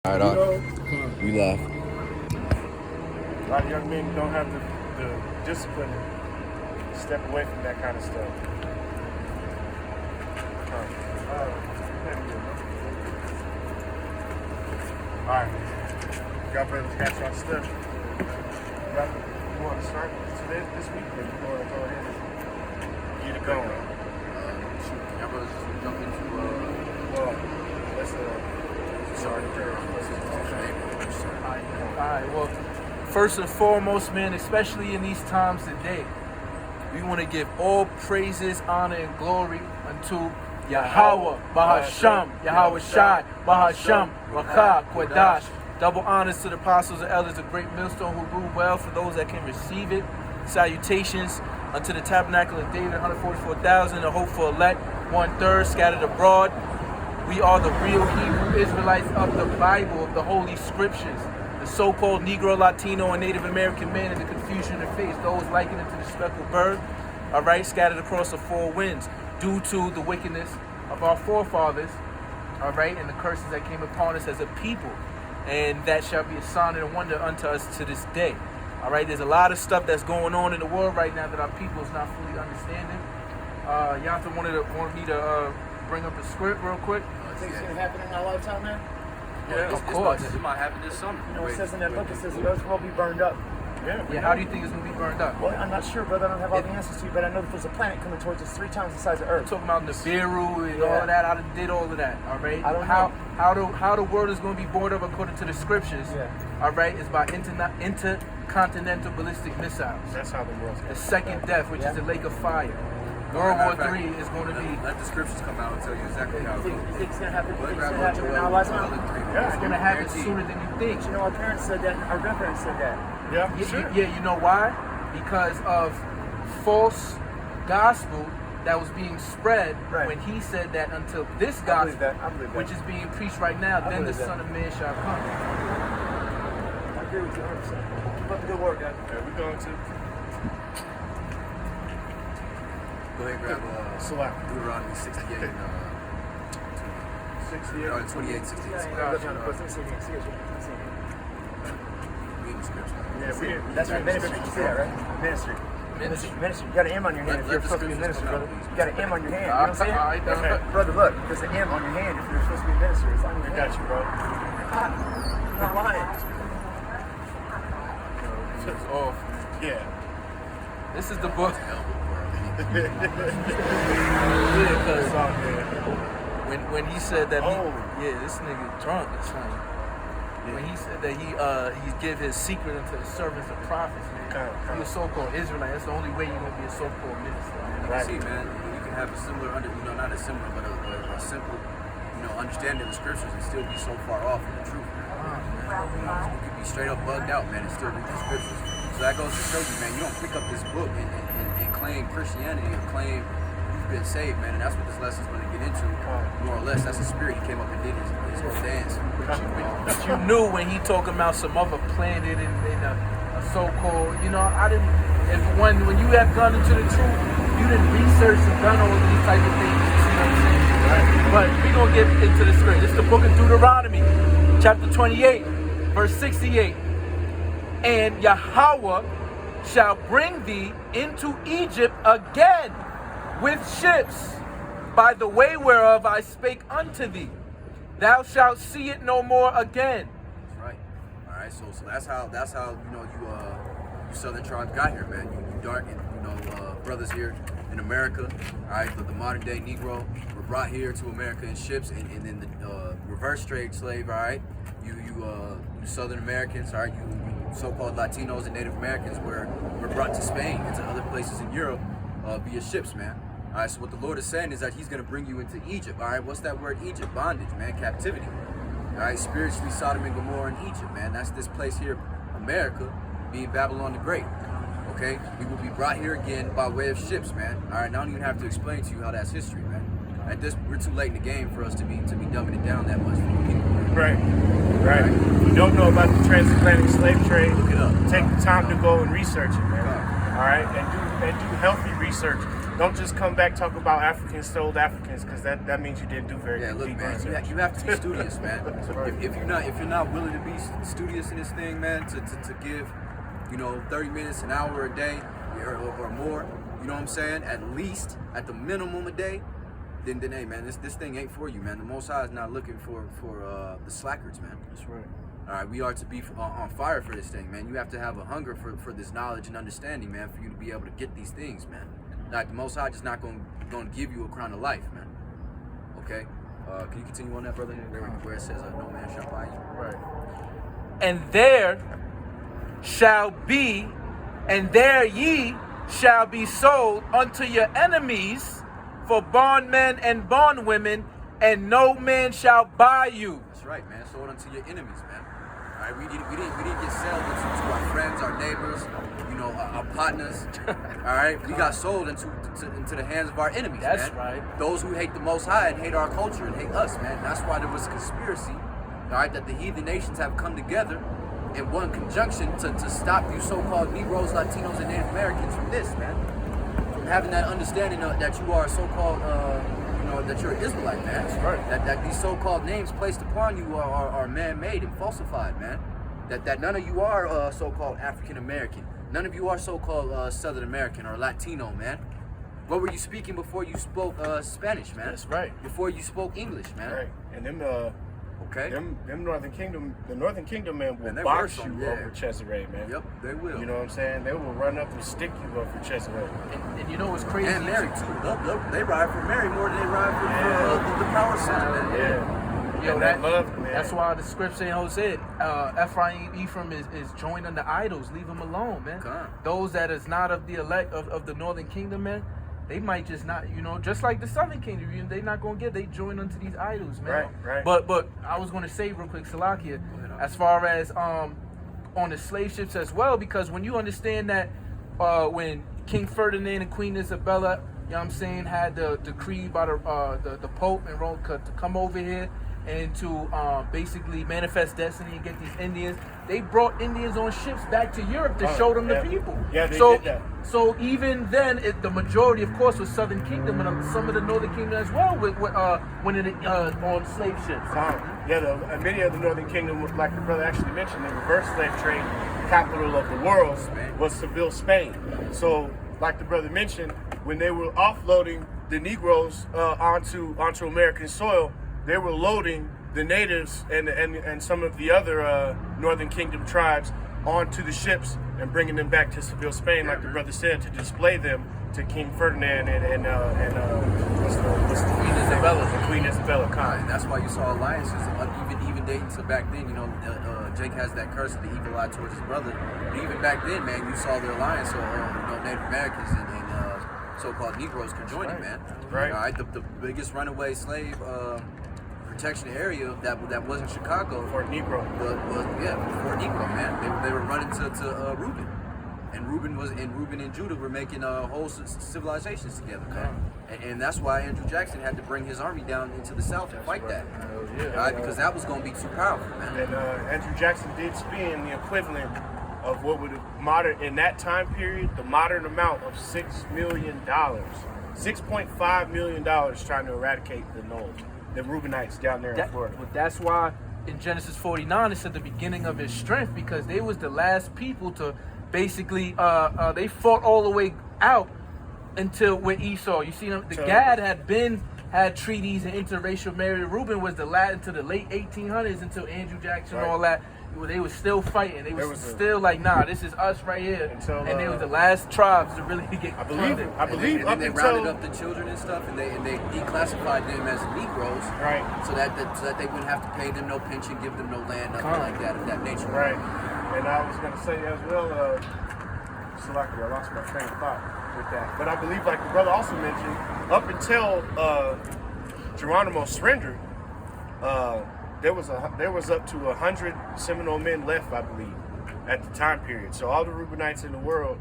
All right, we left. A lot of young men don't have the discipline to step away from that kind of stuff. Alright. Got brothers got y'all stuff. You want to start this week or you want to go ahead and get it going? Y'all brothers jump into Well, let's sorry, Alright, well, first and foremost, man, especially in these times today, we want to give all praises, honor, and glory unto Yahweh, Bahasham, Yahweh Shai, Bahasham, Rakah, Quadash. Double honors to the apostles and elders of Great Millstone who rule well for those that can receive it. Salutations unto the tabernacle of David, 144,000, the hopeful elect, 1/3 scattered abroad. We are the real Hebrew Israelites of the Bible, of the Holy Scriptures. The so-called Negro, Latino, and Native American man in the confusion they face, those likened to the speckled bird, all right, scattered across the four winds, due to the wickedness of our forefathers, all right, and the curses that came upon us as a people. And that shall be a sign and a wonder unto us to this day. All right, there's a lot of stuff that's going on in the world right now that our people is not fully understanding. Yonta wanted me to bring up the script real quick. Think it's gonna happen in our lifetime, man? Yeah, of course. It might happen this summer. You know, it says in that book, it says the earth will be burned up. Yeah, how do you think it's going to be burned up? Well, I'm not sure, brother. I don't have all the answers to you, but I know that there's a planet coming towards us 3 times the size of Earth. Talking about Nibiru and all of that. I did all of that. All right. I don't know. How the world is going to be bored up according to the scriptures. Yeah. All right, is by intercontinental ballistic missiles. That's how the world's The second death, which is the lake of fire. World War III is going to be. Let the scriptures come out and tell you exactly how. You think it's gonna happen? You think it's Grab gonna happen in Joel, our lifetime? It's going to happen sooner than you think. You know, our parents said that. Our grandparents said that. Yeah, Yeah, yeah, you know why? Because of false gospel that was being spread Right. when he said that until this I believe gospel, that. I believe that. which is being preached right now, then the believe that. Son of Man shall come. I agree with you 100%. Keep up the good work, guys. we're going to Go ahead and grab select Deuteronomy 68 and 68. 28, 68. Yeah, yeah, look on the post. Let me see again. See it. Let me see again. Read the scripture. Yeah, That's right. Ministry. You see that, right? Ministry. Ministry. You got an M on your hand if you're supposed to be a minister, brother. You got an M on your hand. You know what I'm saying? Alright, then. Brother, look. There's an M on your hand if you're supposed to be a minister. It's on your I got hand. you, bro. I'm not lying. It's off. Yeah. This is the book. It's Because all good. when he said that, Oh. this nigga drunk or something. When he said that he give his secret unto the servants of prophets, man. He a so-called Israelite. That's the only way you're gonna be a so-called minister. You Right. can see, man, you can have a similar, not a similar, but a simple, understanding of the scriptures and still be so far off from the truth, man. You could be straight up bugged out, man, and still read the scriptures. So that goes to show you, man, you don't pick up this book and claim Christianity or claim you've been saved, man, and that's what this lesson's going to get into, more or less. That's the spirit he came up and did his whole dance. But you knew when he talking about some other planet and a so-called, I didn't. And when you have gone into the truth, you didn't research and done all of these type of things. You see what I'm saying? Right. But we gonna get into the script. It's the book of Deuteronomy, chapter 28, verse 68. And Yahweh shall bring thee into Egypt again with ships, by the way whereof I spake unto thee. Thou shalt see it no more again. Right. All right. So that's how you Southern tribes got here, man. You dark and brothers here in America. All right. The modern day Negro were brought here to America in ships, and then the reverse trade slave. All right. You Southern Americans. All right. You so-called Latinos and Native Americans were brought to Spain and to other places in Europe via ships, man. All right, so what the Lord is saying is that he's going to bring you into Egypt. All right, what's that word Egypt? Bondage, man, captivity. All right, spiritually Sodom and Gomorrah in Egypt, man. That's this place here, America, being Babylon the Great. Okay, we will be brought here again by way of ships, man. All right, I don't even have to explain to you how that's history, man. At this, we're too late in the game for us to be dumbing it down that much for the people. Right. If you don't know about the transatlantic slave trade, Look it up. take the time to go and research it, man. All right, and do healthy research. don't just come back talk about Africans sold Africans, because that means you didn't do very Yeah, good look, deep man, research. you have to be studious, man. Right. If you're not willing to be studious in this thing, man, to give, 30 minutes, an hour a day, or more, you know what I'm saying? At least, at the minimum a day, then hey, man, this thing ain't for you, man. The Most High is not looking for the slackers, man. That's right. All right, we are to be on fire for this thing, man. You have to have a hunger for this knowledge and understanding, man, for you to be able to get these things, man. Like, the Most High just not going to give you a crown of life, man. Okay? Can you continue on that, brother? Where it says, no man shall buy you. Right. And there ye shall be sold unto your enemies for bondmen and bondwomen, and no man shall buy you. That's right, man. Sold unto your enemies, man. All right, we didn't get sold into our friends, our neighbors, our partners. All right, we got sold into the hands of our enemies, That's man. right. Those who hate the Most High and hate our culture and hate us, man. That's why there was a conspiracy, all right, that the heathen nations have come together in one conjunction to stop you so-called Negroes, Latinos, and Native Americans from this, man. From having that understanding that you are so-called, that you're an Israelite, man. That's right. That these so-called names placed upon you are man-made and falsified, man. That none of you are so-called African American. None of you are so-called Southern American or Latino, man. What were you speaking before you spoke Spanish, man? That's right. Before you spoke English, man. Right. And them Northern Kingdom, the Northern Kingdom man will Man, they box worse you on- yeah. over Cesare, man. Yep, they will. You know what I'm saying? They will run up and stick you up for Cesare. And you know what's crazy? And Mary too. They ride for Mary more than they ride for the power son, man. Yeah. Yo, And that love, man. that's why the scripture in Hosea, Ephraim is joined unto idols. Leave them alone, man. Come. Those that is not of the elect of the northern kingdom, man, they might just not, just like the southern kingdom, they not gonna get. They join unto these idols, man. Right. But I was gonna say real quick, Salakia, as far as on the slave ships as well, because when you understand that when King Ferdinand and Queen Isabella, you know what I'm saying, had the decree by the Pope and Rome to come over here and to basically manifest destiny and get these Indians. They brought Indians on ships back to Europe to show them yeah. the people. Yeah, they so, did that. So even then, the majority, of course, was Southern Kingdom, and some of the Northern Kingdom as well went in on slave ships. Many of the Northern Kingdom, like the brother actually mentioned, the reverse slave trade capital of the world was Seville, Spain. So, like the brother mentioned, when they were offloading the Negroes onto American soil, they were loading the natives and some of the other Northern Kingdom tribes onto the ships and bringing them back to Seville, Spain, like the brother said, to display them to King Ferdinand and what's the Queen Isabella. Queen Isabella Khan. And that's why you saw alliances, even dating to back then. Jake has that curse of the evil eye towards his brother. But even back then, man, you saw the alliance of Native Americans and so-called Negroes conjoining, man. Right. All right. The biggest runaway slave protection area that wasn't Chicago. Fort Negro. Fort Negro, man. They were running to Reuben. And Reuben and Judah were making whole civilizations together, man. And that's why Andrew Jackson had to bring his army down into the South and fight that. Right? Because that was going to be too powerful, man. And Andrew Jackson did spend the equivalent of what would in that time period, the modern amount of $6 million. $6.5 million trying to eradicate the Reubenites down there in Florida. But that's why in Genesis 49 it's at the beginning of his strength, because they was the last people to basically they fought all the way out until with Esau. You see them, the Gad had treaties and interracial marriage. Reuben was the last until the late 1800s, until Andrew Jackson and all that. They was still fighting. They was still like, nah, this is us right here. And they was the last tribes to really get. I believe. And then they rounded up the children and stuff, and they declassified them as Negroes, right? So that they wouldn't have to pay them no pension, give them no land, nothing like that of that nature. Right. And I was gonna say as well, Salaki, I lost my train of thought with that. But I believe, like the brother also mentioned, up until Geronimo surrendered, there was up to 100 Seminole men left, I believe, at the time period. So all the Reubenites in the world,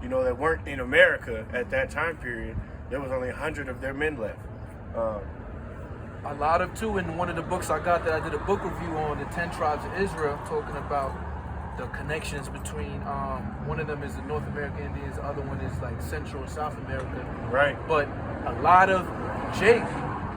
that weren't in America at that time period, there was only 100 of their men left. A lot of too in one of the books I got that I did a book review on, the 10 tribes of Israel, talking about the connections between one of them is the North American Indians, the other one is like Central and South America. Right. But a lot of Jake,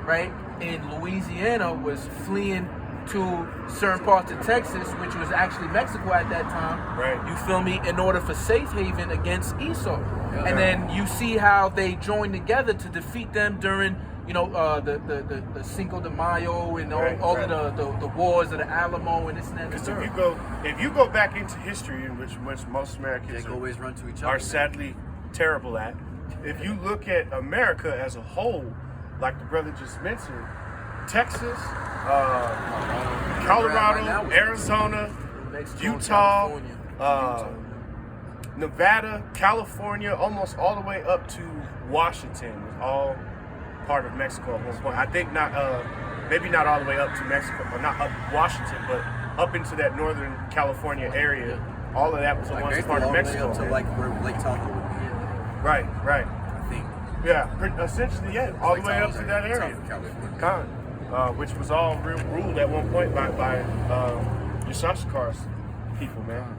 right, in Louisiana was fleeing to certain parts of Texas, which was actually Mexico at that time. Right. You feel me? In order for safe haven against Esau. And then you see how they joined together to defeat them during, you know, the Cinco de Mayo and all of the wars of the Alamo and this and that. Because if you go back into history, in which most Americans They always run to each other. are sadly terrible at, if you look at America as a whole, like the brother just mentioned, Texas, Colorado, Arizona, Mexico, Utah, California. Nevada, California, almost all the way up to Washington was all part of Mexico at one point. I think not, maybe not all the way up to Mexico, or not up Washington, but up into that northern California area. All of that was Like once basically part of all the way Mexico. up to like where Lake Tahoe would be. Right, right. I think. Yeah, essentially, yeah, all the way up to that area. California. Which was all ruled at one point by Yashashikar's people, man.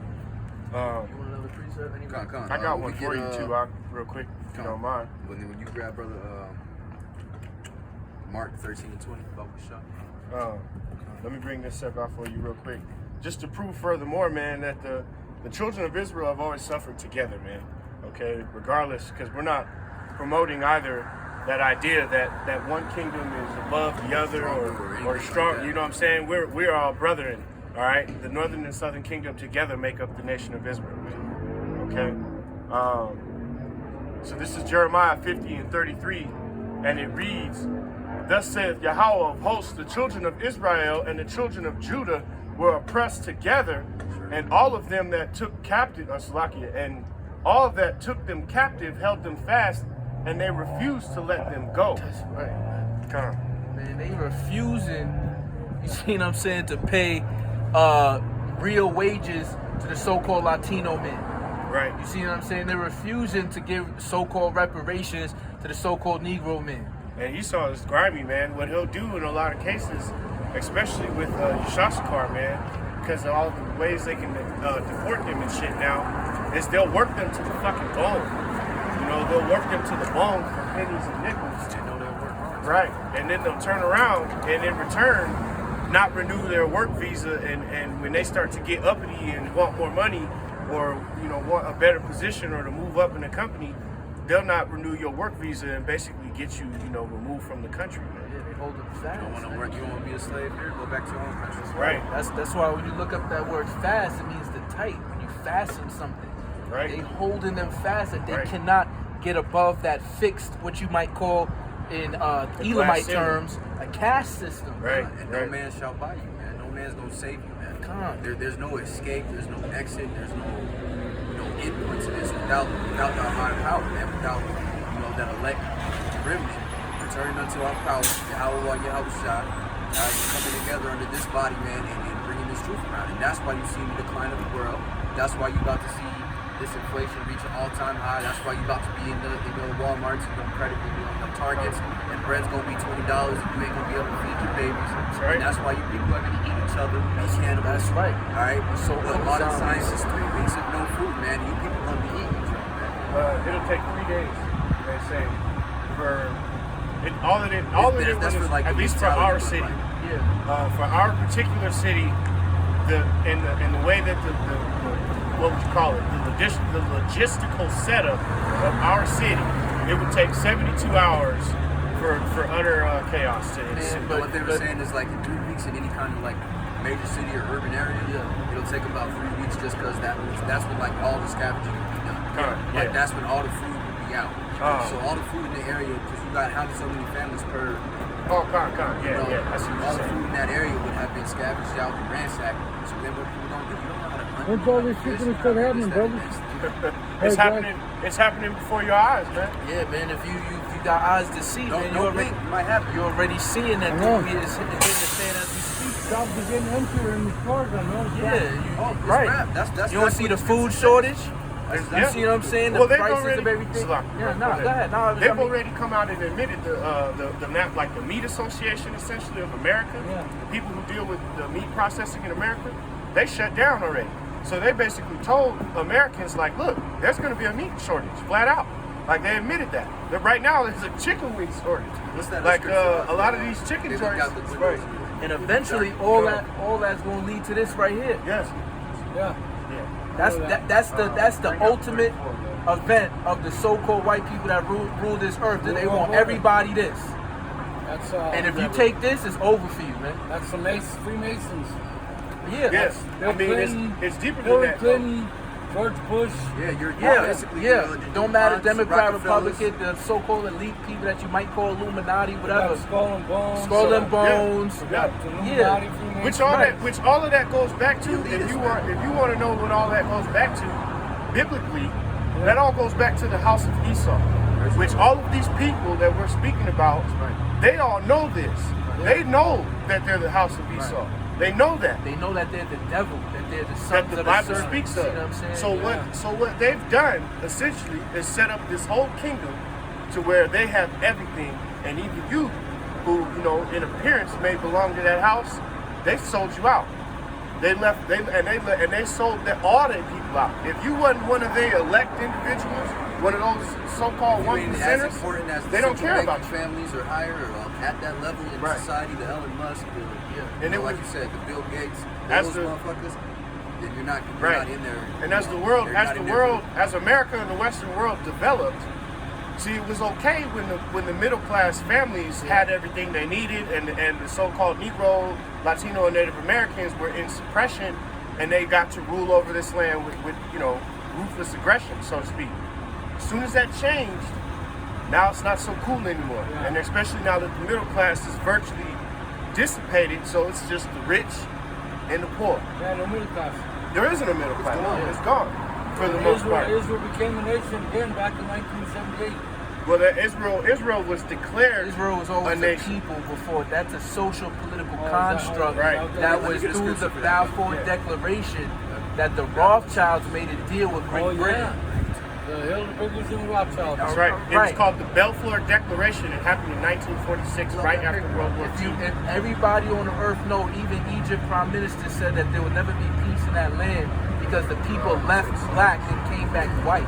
You want another precept? Anybody? I got one for you too, real quick, if you don't mind. When you grab brother Mark 13 and 20, Bible shop. Let me bring this up out for you real quick. Just to prove furthermore, man, that the children of Israel have always suffered together, man. Okay, regardless, because we're not promoting either that idea that one kingdom is above the other or strong. You know what I'm saying? We're all brethren. All right, the northern and southern kingdom together make up the nation of Israel. Okay, so this is Jeremiah 50 and 33, and it reads, "Thus saith Yahweh of hosts, the children of Israel and the children of Judah were oppressed together, and all of them that took captive, and all that took them captive held them fast, and they refused to let them go." That's right. Come on. Man, they refusing, you see what I'm saying, to pay real wages to the so-called Latino men. Right. You see what I'm saying? They're refusing to give so-called reparations to the so-called Negro men. And Esau is grimy, man. What he'll do in a lot of cases, especially with Yashashikar, man, because of all the ways they can deport them and shit now, is they'll work them to the fucking bone. You know, they'll work them to the bone for pennies and nickels. They know they'll work hard. Right. And then they'll turn around and in return not renew their work visa, and when they start to get uppity and want more money or, you know, want a better position or to move up in the company, they'll not renew your work visa and basically get you, you know, removed from the country, man. Yeah, they hold them fast. You don't want to work. You don't want to be a slave here. Go back to your own country. Right. That's why when you look up that word fast, it means to tight. When you fasten something, Right. they holding them fast that they Right. cannot get above that fixed, what you might call in Elamite terms, a caste system. Right. And no man shall buy you, man. No man's gonna save you, man. Come on. There's no escape. There's no exit. There's no input to this without the higher power, man. Without that elect remnant returning unto our power, Yahweh Shah, coming together under this body, man, and bringing this truth around. And that's why you see the decline of the world. That's why you about to see this inflation reach an all-time high. That's why you about to be in the Walmarts and the credit union, the Targets, and bread's gonna be $20 and you ain't gonna be able to feed your babies. Right. And that's why you people are gonna eat each other, be cannibals. That's right. All right. So But modern science is 3 weeks of no food, man. You people gonna be eating each other, man. It'll take 3 days, they say, for it. All that it That's was, for, like, at the least for mentality our of city. life. Yeah. For our particular city, in the way that the what would you call it, the logistical setup of our city, it would take 72 hours for utter chaos to ensue. But what they were saying is like in 3 weeks in any kind of like major city or urban area, it'll take about 3 weeks just because that's when like all the scavenging will be done. Like that's when all the food will be out. So all the food in the area, because you got so many families per. Oh, I see what you're all the saying. food in that area would have been scavenged out and ransacked. So then what people don't do, you don't know how to hunt. When's all this shit gonna start happening, brother? It's happening before your eyes, man. Yeah, man. If you got eyes to see, man, Don't blink. It might happen. you're already seeing that I know. thing is hitting the fan as we speak. Jobs are getting emptier in these cars, I know. Yeah, Right. right. That's You don't see the food shortage? You see what I'm saying? The Well, they've prices already, of everything. Slock, Yeah, go no, ahead. go ahead. No, They've already come out and admitted the Meat Association, essentially, of America, Yeah. the people who deal with the meat processing in America, they shut down already. So they basically told Americans, like, look, there's going to be a meat shortage, flat out. Like, they admitted that. But right now, there's a chicken wing shortage. What's that? Like, a lot of these chicken They joints. got the windows. Right. And eventually, all that's going to lead to this right here. Yes. Yeah. Yeah. That's the ultimate event of the so-called white people that rule this earth. That they want everybody this. That's And if you take this, it's over for you, man. that's the Freemasons. Yeah. Yes. Bill I mean, Clinton, it's deeper than Hillary that. Clinton, George Bush. Yeah, you're Yeah, basically yeah. Don't matter, Bonds, Democrat, Rockefellers. Republican, the so-called elite people that you might call Illuminati, You whatever. got Skull and Bones. Skull and Bones. You got the Illuminati, Freemasons. Which all of that goes back to, if you want to know what all that goes back to, biblically, that all goes back to the house of Esau. Which all of these people that we're speaking about, they all know this. They know that they're the house of Esau. They know that. They know that they're the devil, that they're the That sons the of the Bible serpent. speaks You of. know what I'm saying? So what they've done essentially is set up this whole kingdom to where they have everything, and even you, who in appearance may belong to that house, they sold you out. They sold all their people out. If you wasn't one of their elect individuals, one of those so-called You ain't as 1%ers, important as they don't care about you. families or higher or at that level in Right. society, the Elon Musk, And it like was- you said, the Bill Gates, As those the- motherfuckers, then you're not Right. in there. And as the world, you're not in there. as America and the Western world developed, see, it was okay when the middle class families had everything they needed, and the so-called Negro, Latino, and Native Americans were in suppression, and they got to rule over this land with ruthless aggression, so to speak. As soon as that changed, now it's not so cool anymore, and especially now that the middle class is virtually dissipated, so it's just the rich and the poor. Yeah, no middle class. There isn't a middle class. It's gone for the most part. Israel became a nation again back in 1978. Well, Israel was declared Israel was a always a nation. people before. That's a social political Oh, is that- construct Right. that Let me was get a through the scripture for that. Balfour Declaration that the Rothschilds made a deal with Great Oh, Britain. yeah. The Hildebranders and Rothschilds. That's right. It was Right. called the Balfour Declaration. It happened in 1946, right after World War II. If everybody on the earth know, even Egypt prime minister said that there would never be peace in that land because the people left black and came back white.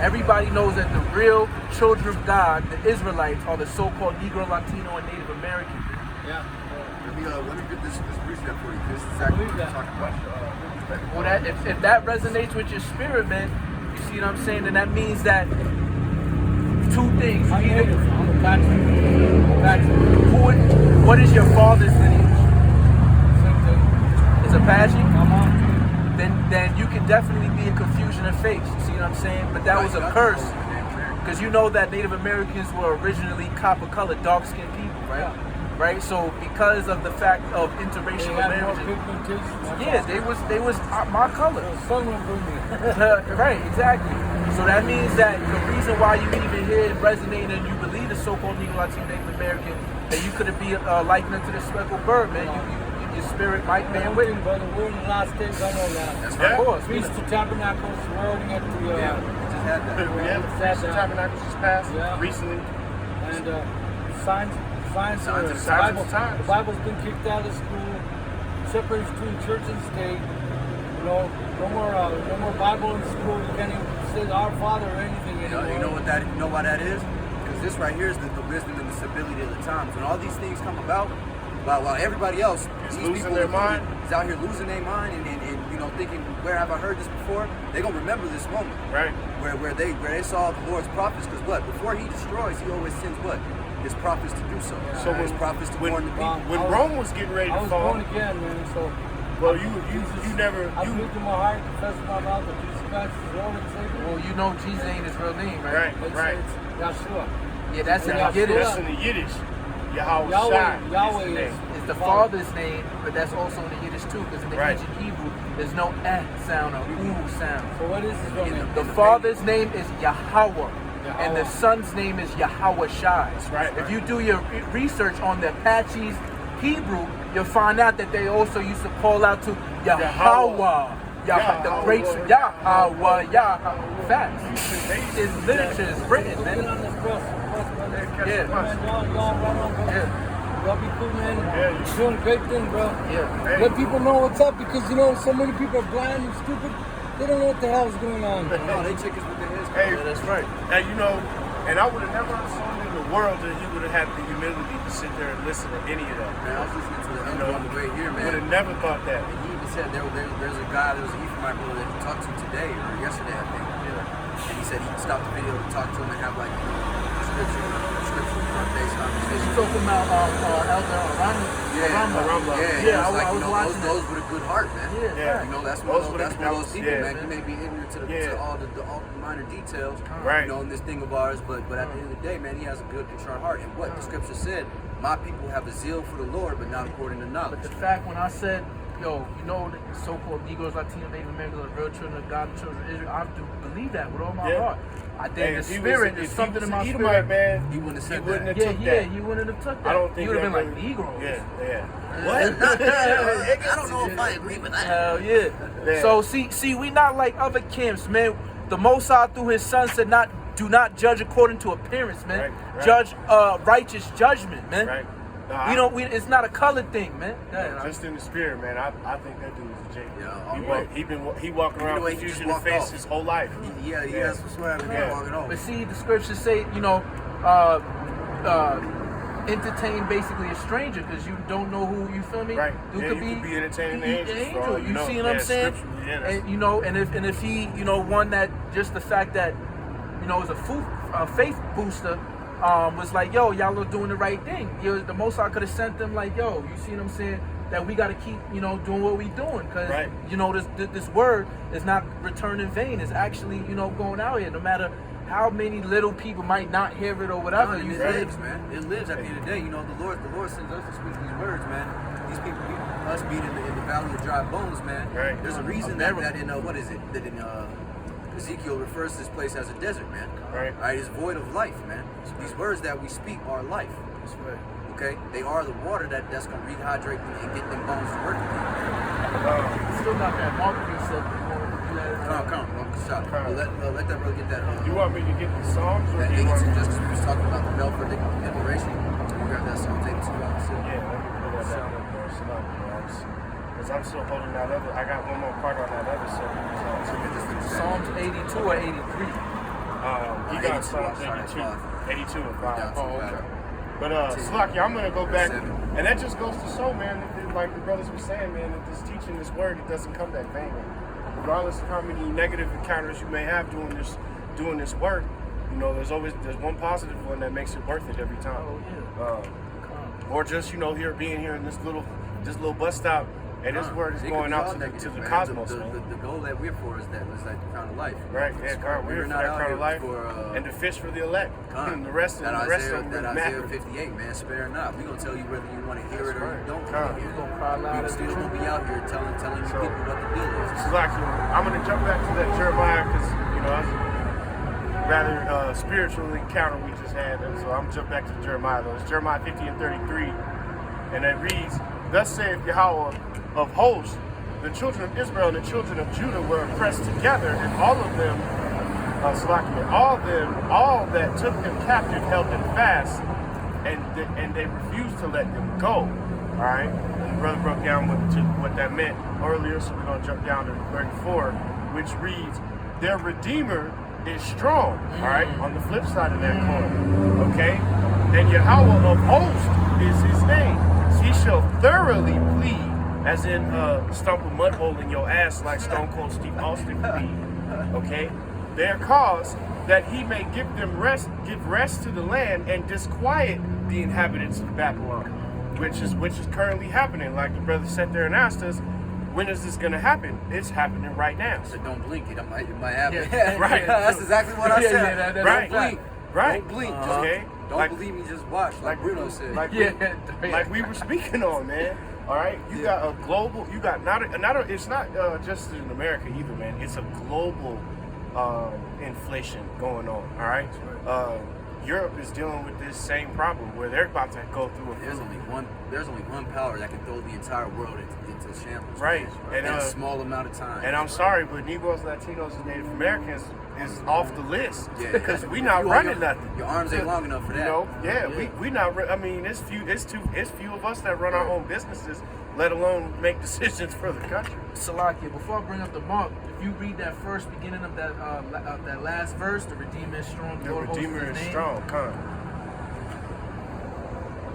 Everybody knows that the real children of God, the Israelites, are the so-called Negro, Latino, and Native Americans. Yeah. Let me get this brief step for you. This is exactly what Believe you're that. talking about. Well, if that resonates with your spirit, man, you see what I'm saying? Then that means that two things. I'm Either, native. I'm a Apache. what is your father's lineage? Same thing. It's Apache? I'm on. Then you can definitely be a confusion of faith. You see what I'm saying? But that was a curse. Because you know that Native Americans were originally copper-colored, dark-skinned people, right? Yeah. Right? So because of the fact of They interracial had more marriages, pigmentation. yeah, they was my color. The sun won't burn me. Right, exactly. So that means that the reason why you even hear it resonate and you believe the so-called Negro, Latino, Native American, that you could be likened unto the speckled bird, man. Your spirit might man with it. Brother, we're in the last days. I know that. That's Yeah. Of course. Feast of Tabernacles. We're already at the. Yeah, we just had that. Yeah, the Feast of Tabernacles just passed Yeah. recently. And signs Signs are of the the Bible. times. The Bible's been kicked out of school. Separates between church and state. No more Bible in school. You can't even say Our Father or anything anymore. You know why that is? Because this right here is the wisdom and the stability of the times. When all these things come about, while everybody else Is these losing people their included, mind. is out here losing their mind and thinking, where have I heard this before? They're gonna remember this moment. Right. Where they saw the Lord's prophets, because what? Before he destroys, he always sends what? His prophets to do so. So His when- prophets to warn the people. When Rome was getting ready I to was fall, born again, man. So well, you never I believed in my heart, confessed in my mouth that Jesus Christ is Lord and Savior. Well, you know Jesus ain't his real name, right? right. It's Yahshua. Yeah, that's in Yeah, the Yiddish. That's in the Yiddish. Yahweh Yahweh is the is name. It's the father's name, but that's also in the Yiddish too, because in the Right. ancient Hebrew, there's no eh sound or sound. So what is his real name? The father's name is Yahweh, and the son's name is Yahweh Shai. right. If you do your research on the Apaches Hebrew, you'll find out that they also used to call out to Yahweh. The great Yahweh, facts. It's literature, it's written, Get man. on this bus, brother. Yeah. Man, y'all run on, brother. Yeah. That'd be cool, man. Yeah. You're doing a great thing, bro. Yeah. Hey. Let people know what's up because, you know, so many people are blind and stupid. They don't know what the hell is going on. No, they chickens with their heads. Hey, Yeah, that's right. and you know, and I would have never assumed in the world that he would have had the humility to sit there and listen to any of that. Man, I was listening to the You elder know, on the way here, Would have man. never thought that. And he even said there's a guy, there was an Ephraimite brother that he talked to today or yesterday, I think. And he said he stopped the video to talk to him and have like scripture based conversation. You talking about Elder Aramba? Aramba. Yeah, it's like, I you was know, watching those with a good heart, man. Yeah, Yeah. You know, that's Those one were of the- those people, yeah. man. You may be ignorant to, Yeah. to all the minor details, Right. you know, in this thing of ours, but at the end of the day, man, he has a good, contrite heart. And what the scripture said, my people have a zeal for the Lord, but not according to knowledge. But the fact when I said, yo, you know, the so-called Negroes, Latinos, Native Americans are real children of God, the children of Israel, I have to believe that with all my Yeah. heart. I think Hey, the if he spirit was, is something in my Edomite, spirit. man, He wouldn't have said wouldn't that. have Yeah, took yeah, that. you wouldn't have took that. I don't think you would have that been like really- Negroes. Yeah. I don't know if I agree with that. Hell yeah. Yeah. So see, we not like other camps, man. The Most High through His Son said, do not judge according to appearance, man. Right. Judge righteous judgment, man. Right. No, It's not a color thing, man. Yeah, just in the spirit, man. I think that dude is a J. Yeah, he walking around Even the way he confusion just and face walked off. his whole life. He has some swag and Yeah. walking over. But see, the scriptures say, entertain basically a stranger because you don't know who, you feel me? Right. Who Yeah, could you could be entertaining the he- angels for all angel. you You know. see what I'm Yeah, saying? scripturally, yeah, that's- And if he, one that just the fact that, is a faith booster, was like, yo, y'all are doing the right thing. The Most High could have sent them like, yo, you see what I'm saying? That we got to keep, doing what we doing because, Right. this word is not return in vain. It's actually, going out here no matter how many little people might not hear it or whatever. No, You it feel me? lives, man. It lives at the end of the day. The Lord sends us to speak these words, man. These people, us being in the valley of dry bones, man. Right. There's a reason that in what is it? That in Ezekiel refers to this place as a desert, man. Right. All right, it's void of life, man. So these words that we speak are life. That's right. Okay, they are the water that's gonna rehydrate them and get them bones to work again. Still not that marketing said. Come on, stop. Let that brother get that. You want me to get the songs or That do you want me? just because we was talking about the Belfort Declaration. We got that Psalm 82 out. So. Yeah, let me pull that down there for us. Because I'm still holding that other. I got one more part on that other song. So we just finished that. Psalms 82 or 83. He got 82, Psalms sorry, 82. five. 82 and Down 5. to Oh, the okay. But Slaki, I'm gonna go back, 7. and that just goes to show, man, that, like the brothers were saying, man, that this teaching, this word, it doesn't come that vain. Regardless of how many negative encounters you may have doing this work, there's one positive one that makes it worth it every time. Oh, yeah. Or just being here in this little bus stop, and this word is It could going be out all to the negative, man. cosmos, The man. goal that we're for is that crown of life. Right, yeah, God, we're for not that out crown here of life, for, and the fish for the elect. Con. The rest of that them Isaiah really matter. 58, man, spare not. We're gonna tell you whether you want to hear it or you don't Con. want to hear We're it. gonna cry loud We're as still the gonna be out here telling you So- people what the deal is. Slaki, I'm gonna jump back to that Jeremiah because that's a rather spiritual encounter we just had, and so I'm jump back to Jeremiah though. It's Jeremiah 50 and 33, and it reads, "Thus saith Yahweh of hosts, the children of Israel and the children of Judah were oppressed together, and all of them, all that took them captive held them fast, and they refused to let them go." All right, and the brother broke down what that meant earlier, so we're gonna jump down to 34, which reads, "Their Redeemer is strong." All right, on the flip side of that coin, okay, and Yahweh of hosts is his name. He shall thoroughly plead, as in stump a mud hole in your ass like Stone Cold Steve Austin plead. Okay, their cause that he may give rest to the land and disquiet the inhabitants of Babylon, which is currently happening. Like the brother sat there and asked us, when is this going to happen? It's happening right now. So don't blink. It might happen. Yeah. Right. That's exactly what I Yeah, said. yeah, that's Right. right. Blink. Right. Don't blink. Uh-huh. Just Okay. don't Like- believe me. Just watch. Like Bruno said. Like we were speaking on, man. All right, you got a global. You got it's not just in America either, man. It's a global inflation going on. All right, Europe is dealing with this same problem where they're about to go through a There's only one power that can throw the entire world into shambles. Right. In a small amount of time. And I'm sorry, but Negroes, Latinos, and Native Americans is off the list Yeah. because we not running nothing. Your arms ain't long enough for that. You know, we not. I mean, it's few of us that run our own businesses, let alone make decisions for the country. Salakia, before I bring up the mark, if you read that first beginning of that last verse, the Redeemer is strong. The Lord hosts Redeemer his is name. strong. Come.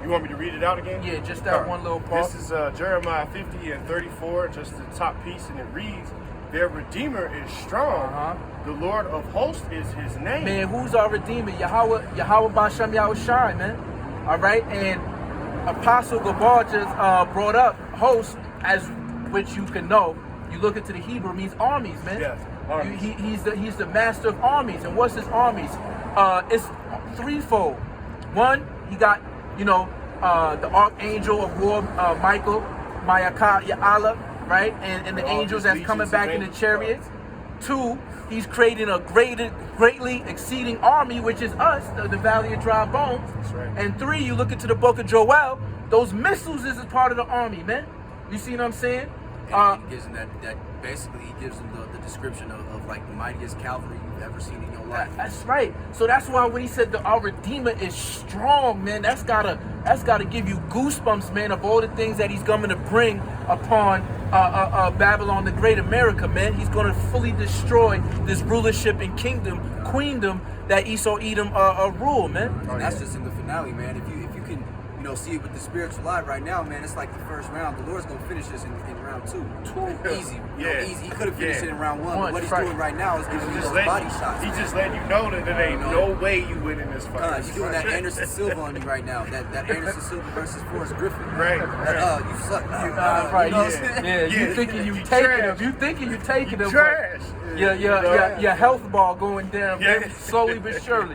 You want me to read it out again? Yeah, just that one little part. This is Jeremiah 50 and 34, just the top piece, and it reads, "Their Redeemer is strong. The Lord of hosts is his name." Man, who's our Redeemer? Yahweh B'Shem Yahushai, man. All right, and Apostle Gabar just brought up host, as which you can know. You look into the Hebrew, it means armies, man. Yes, armies. He's the master of armies, and what's his armies? It's threefold. One, he got the archangel of war, Michael, Mayaka, Ya'ala, right, and the All angels these that's coming legions back of in the angels. chariots. Two, he's creating a greatly exceeding army, which is us, the Valley of Dry Bones. That's right. And three, you look into the book of Joel, those missiles is a part of the army, man. You see what I'm saying? And he gives him that basically he gives him the description of like the mightiest cavalry you've ever seen in your life. That's right. So that's why when he said that our Redeemer is strong, man, that's gotta give you goosebumps, man, of all the things that he's coming to bring upon Babylon, the great America, man. He's gonna fully destroy this rulership and queendom that Esau Edom rule, man. And that's just in the finale, man. If you can see it with the spiritual eye right now, man, it's like the first round. The Lord's gonna finish this in round two. Easy. Easy. He could have finished it in round one. But what he's doing right now is giving you those body shots. He's just letting you know that there ain't no way you win in this fight. He's doing that Anderson Silva on you right now. That Anderson Silva versus Forrest Griffin. Right. You suck. Right, you thinking you taking him. You thinking you taking him. Trash. Your health ball going down, man, slowly but surely.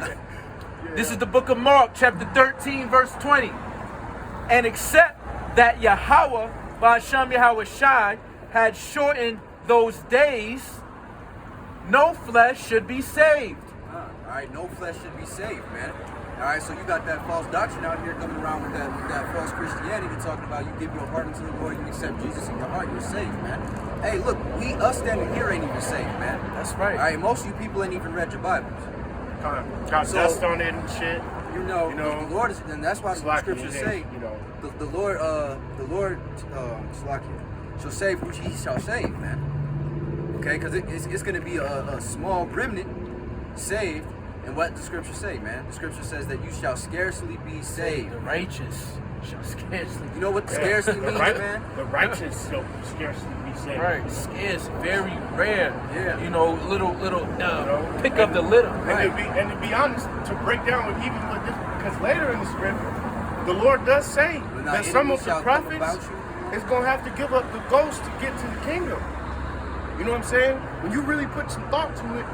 This is the book of Mark, chapter 13, verse 20. And except that Yahweh, B'Shem Yahushai, had shortened those days, no flesh should be saved. All right, no flesh should be saved, man. All right, so you got that false doctrine out here coming around with that false Christianity talking about you give your heart unto the Lord, you accept Jesus in your heart, you're saved, man. Hey, look, us standing here ain't even saved, man. That's right. All right, most of you people ain't even read your Bibles. Got dust on it and shit. The Lord is, and that's why the scriptures say, the Lord shall save who he shall save, man. Okay, because it's going to be a small remnant saved. And what the scripture say, man? The scripture says that you shall scarcely be saved. The righteous shall scarcely. You know what scarcely means, man? The righteous shall scarcely be saved. Right, scarce, very rare. Yeah. Little pick up the litter. And to be honest, to break down with this, because later in the script, the Lord does say that some of the prophets is going to have to give up the ghost to get to the kingdom. You know what I'm saying? When you really put some thought to it,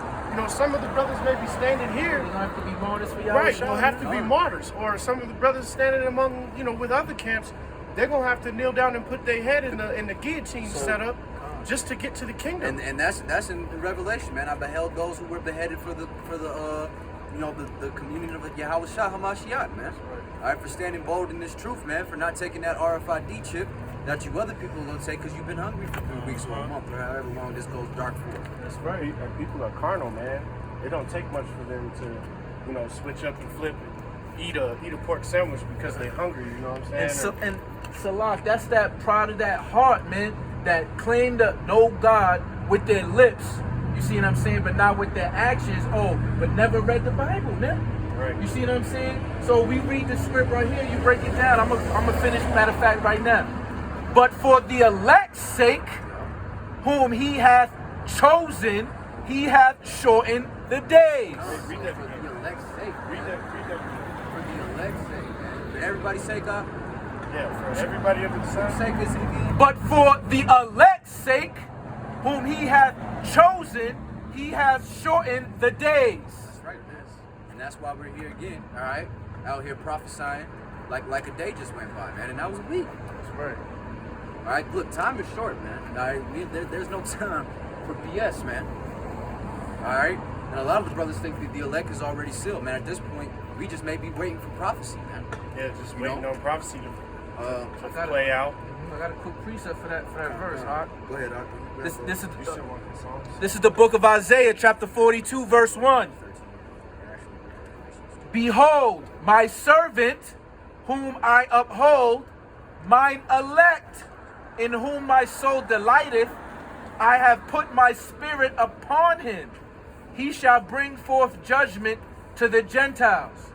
some of the brothers may be standing here. They're going to have to be martyrs for y'all. Right, will have to be martyrs. Or some of the brothers standing among, with other camps, they're going to have to kneel down and put their head in the guillotine set up just to get to the kingdom. And that's in Revelation, man. I beheld those who were beheaded for the communion of Yahweh Shah HaMashiach, man. All right, for standing bold in this truth, man, for not taking that RFID chip that you other people will take because you've been hungry for 3 weeks or a month or however long this goes dark for. That's right. And people are carnal, man. It don't take much for them to, switch up and flip and eat a pork sandwich because they're hungry. You know what I'm saying? And Salak, that's that pride of that heart, man, that claim to know God with their lips. You see what I'm saying? But not with their actions. But never read the Bible, man. Right. You see what I'm saying? So we read the script right here. You break it down. I'm gonna finish. Matter of fact, right now. But for the elect's sake, whom he hath chosen, he hath shortened the days. Read that. For the elect's sake. Read that. For the elect's sake, man. For everybody's sake, God. Yeah, for everybody under the sun. Sake is again. But for the elect's sake, whom he hath chosen, he hath shortened the days. That's right, man. And that's why we're here again, all right? Out here prophesying like a day just went by, man. And that was a week. That's right. All right, look, time is short, man. All right, there's no time for BS, man. All right, and a lot of the brothers think that the elect is already sealed, man. At this point, we just may be waiting for prophecy, man. Yeah, just waiting on prophecy to play out. I got a quick precept for that verse. All right? Go ahead, Doc. This is the book of Isaiah, chapter 42, verse 1. Behold, my servant, whom I uphold, mine elect, in whom my soul delighteth. I have put my spirit upon him. He shall bring forth judgment to the Gentiles.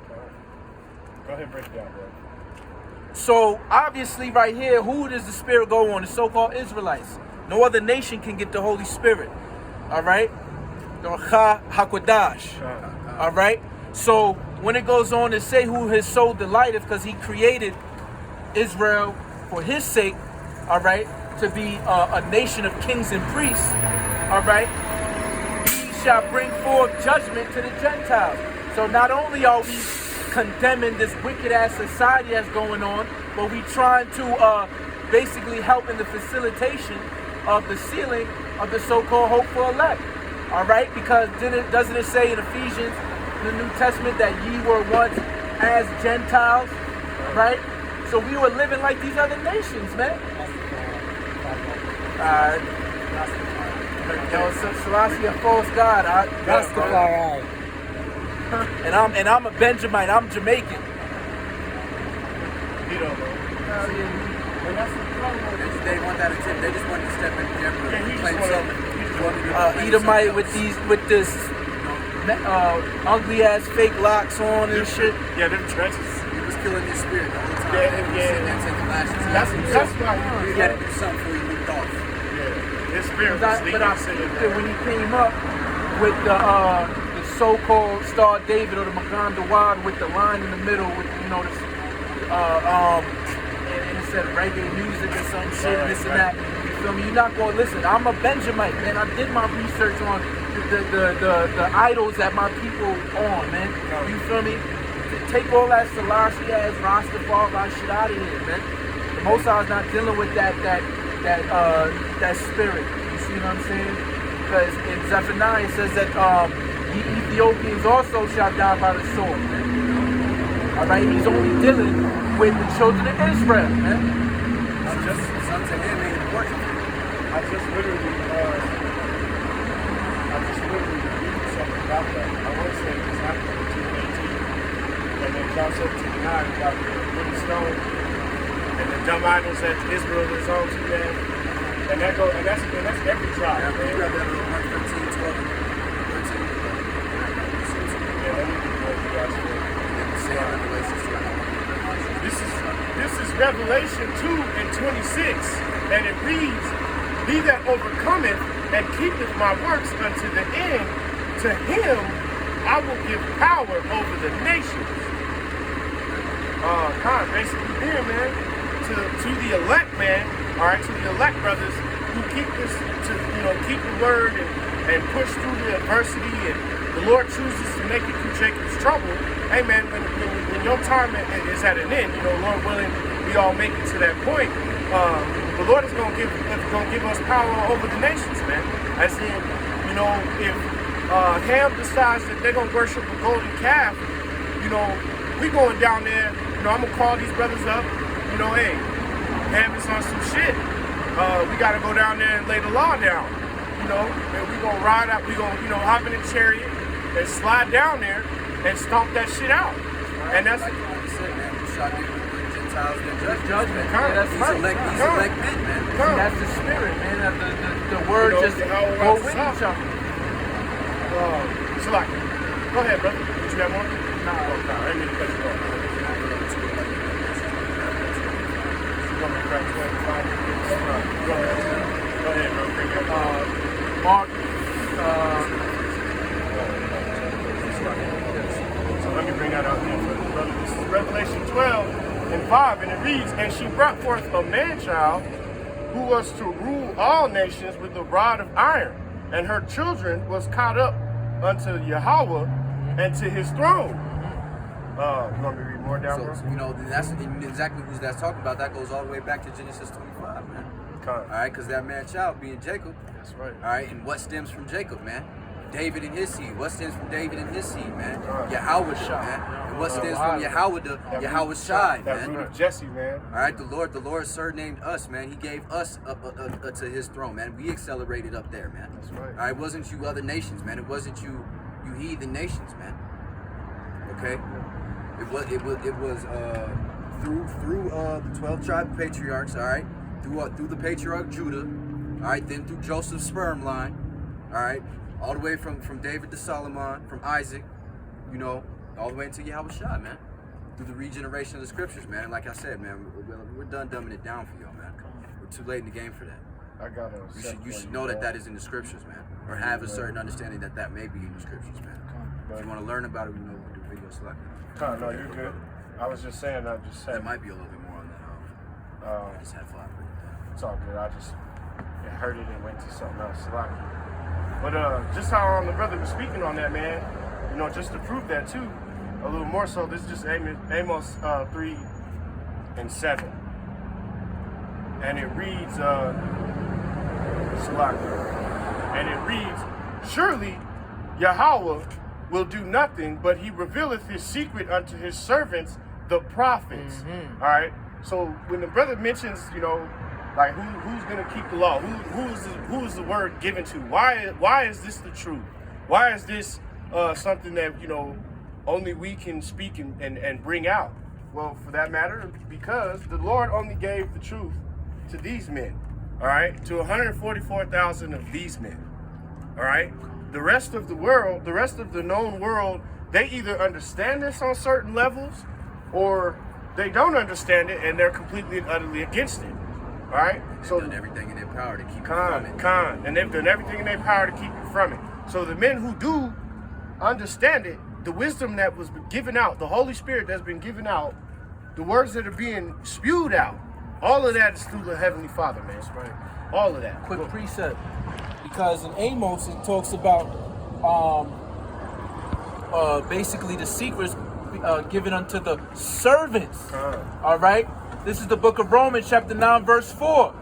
Go ahead and break it down, bro. So obviously right here, who does the Spirit go on? The so-called Israelites. No other nation can get the Holy Spirit. All right? The Ruach HaKodesh. All right? So when it goes on to say who his soul delighteth, because he created Israel for his sake, all right, to be a nation of kings and priests, all right, he shall bring forth judgment to the Gentiles. So not only are we condemning this wicked ass society that's going on, but we trying to basically help in the facilitation of the sealing of the so-called hopeful elect. All right, because doesn't it say in Ephesians, in the New Testament, that ye were once as Gentiles, right? So we were living like these other nations, man. Yo, Selassie a false god. Rastafari. And I'm a Benjamite. I'm Jamaican. You know, bro. They want that attention. They just want to step in camera and claim something. Edomite with this ugly ass fake locks on and shit. Yeah, them trenches. He was killing his spirit the whole time. Yeah, He was sitting there taking lashes. That's why You had to do something before you moved off. yeah, his spirit was But leading I him peeped it when he came up with the so-called Star David or the Maganda Wad with the line in the middle with and it said reggae music or some shit, this and that. You feel me? You're not gonna listen. I'm a Benjamite, man. I did my research on the idols that my people on, man. You feel me? Take all that Selassie ass Rastafari shit out of here, man. The Most High's not dealing with that spirit. You see what I'm saying? Because in Zephaniah it says that the Ethiopians also shall die by the sword, man. All right, he's only dealing with the children of Israel, man. Sons of him ain't important. I just literally read something about that. I want to say this happened in 2:18, and then John 17:9 about the wooden stone and the dumb idols that Israel is on to, man. And that's every tribe, Yeah, man. you got that on 1:15, 12, and 13. Yeah, let me read you guys for it. This is Revelation 2:26, and it reads, "He that overcometh and keepeth my works unto the end, to him I will give power over the nations." Basically here, man, to the elect, man, all right, to the elect brothers who keep this, keep the word and push through the adversity, and the Lord chooses to make it through Jacob's trouble. Hey, man, when your time is at an end, Lord willing, we all make it to that point. The Lord is gonna give us power over the nations, man. As in, if Ham decides that they're gonna worship a golden calf, we going down there. I'm gonna call these brothers up. Hey, Ham is on some shit. We gotta go down there and lay the law down. And we gonna ride out. We gonna hop in a chariot and slide down there and stomp that shit out. And that's like you said, man. You shall give the Gentiles their Judgment. Yeah, that's these right. elect men, man. See, that's the spirit, man. That the word just go with each other. So go ahead, brother. Did you have one? No, I didn't mean to cut you off. Go ahead, bro. Bring it up. Mark. So let me bring that out here for the brother. This is Revelation 12:5, and it reads, "And she brought forth a man-child who was to rule all nations with a rod of iron, and her children was caught up unto Yahweh and to his throne." You want me to read more down, bro? So, that's exactly who that's talking about. That goes all the way back to Genesis 25, man. All right, because that man-child being Jacob. That's right. All right, and what stems from Jacob, man? David and his seed. What stems from David and his seed, man? Right. Yahweh, man. And what stems from Yahweh Shai, That root man? of Jesse, man. All right, the Lord surnamed us, man. He gave us up to His throne, man. We accelerated up there, man. That's right. All right, it wasn't you other nations, man. It wasn't you heathen nations, man. Okay, it was through the 12 tribe patriarchs, all right, through the patriarch Judah, all right, then through Joseph's sperm line, all right, all the way from David to Solomon, from Isaac, you know, all the way into Yahweh Shai, man, through the regeneration of the scriptures, man. And like I said, man, we're done dumbing it down for y'all, man. We're too late in the game for that. I got to. You should know that is in the scriptures, man, or have a certain understanding that may be in the scriptures, man. If you want to learn about it, we know we'll do video select. No, you're good. I was just saying. There might be a little bit more on that. I just had fun. It's all good. I just heard it and went to something else. But just how the brother was speaking on that, man, you know, just to prove that too, a little more so, this is just Amos 3:7. And it reads, surely Yahweh will do nothing, but he revealeth his secret unto his servants, the prophets. All right. So when the brother mentions, you know, like who's gonna keep the law? Who is the word given to? Why is this the truth? Why is this something that, you know, only we can speak and bring out? Well, for that matter, because the Lord only gave the truth to these men. All right, to 144,000 of these men. All right. The rest of the world, the rest of the known world, they either understand this on certain levels or they don't understand it and they're completely and utterly against it. All right? They've done everything in their power to keep it from it. And they've done everything in their power to keep it from it. So the men who do understand it, the wisdom that was given out, the Holy Spirit that's been given out, the words that are being spewed out, all of that is through the Heavenly Father, man. That's right. All of that. Quick precept. Because in Amos it talks about basically the secrets given unto the servants. All right. This is the book of Romans, chapter 9, verse 4.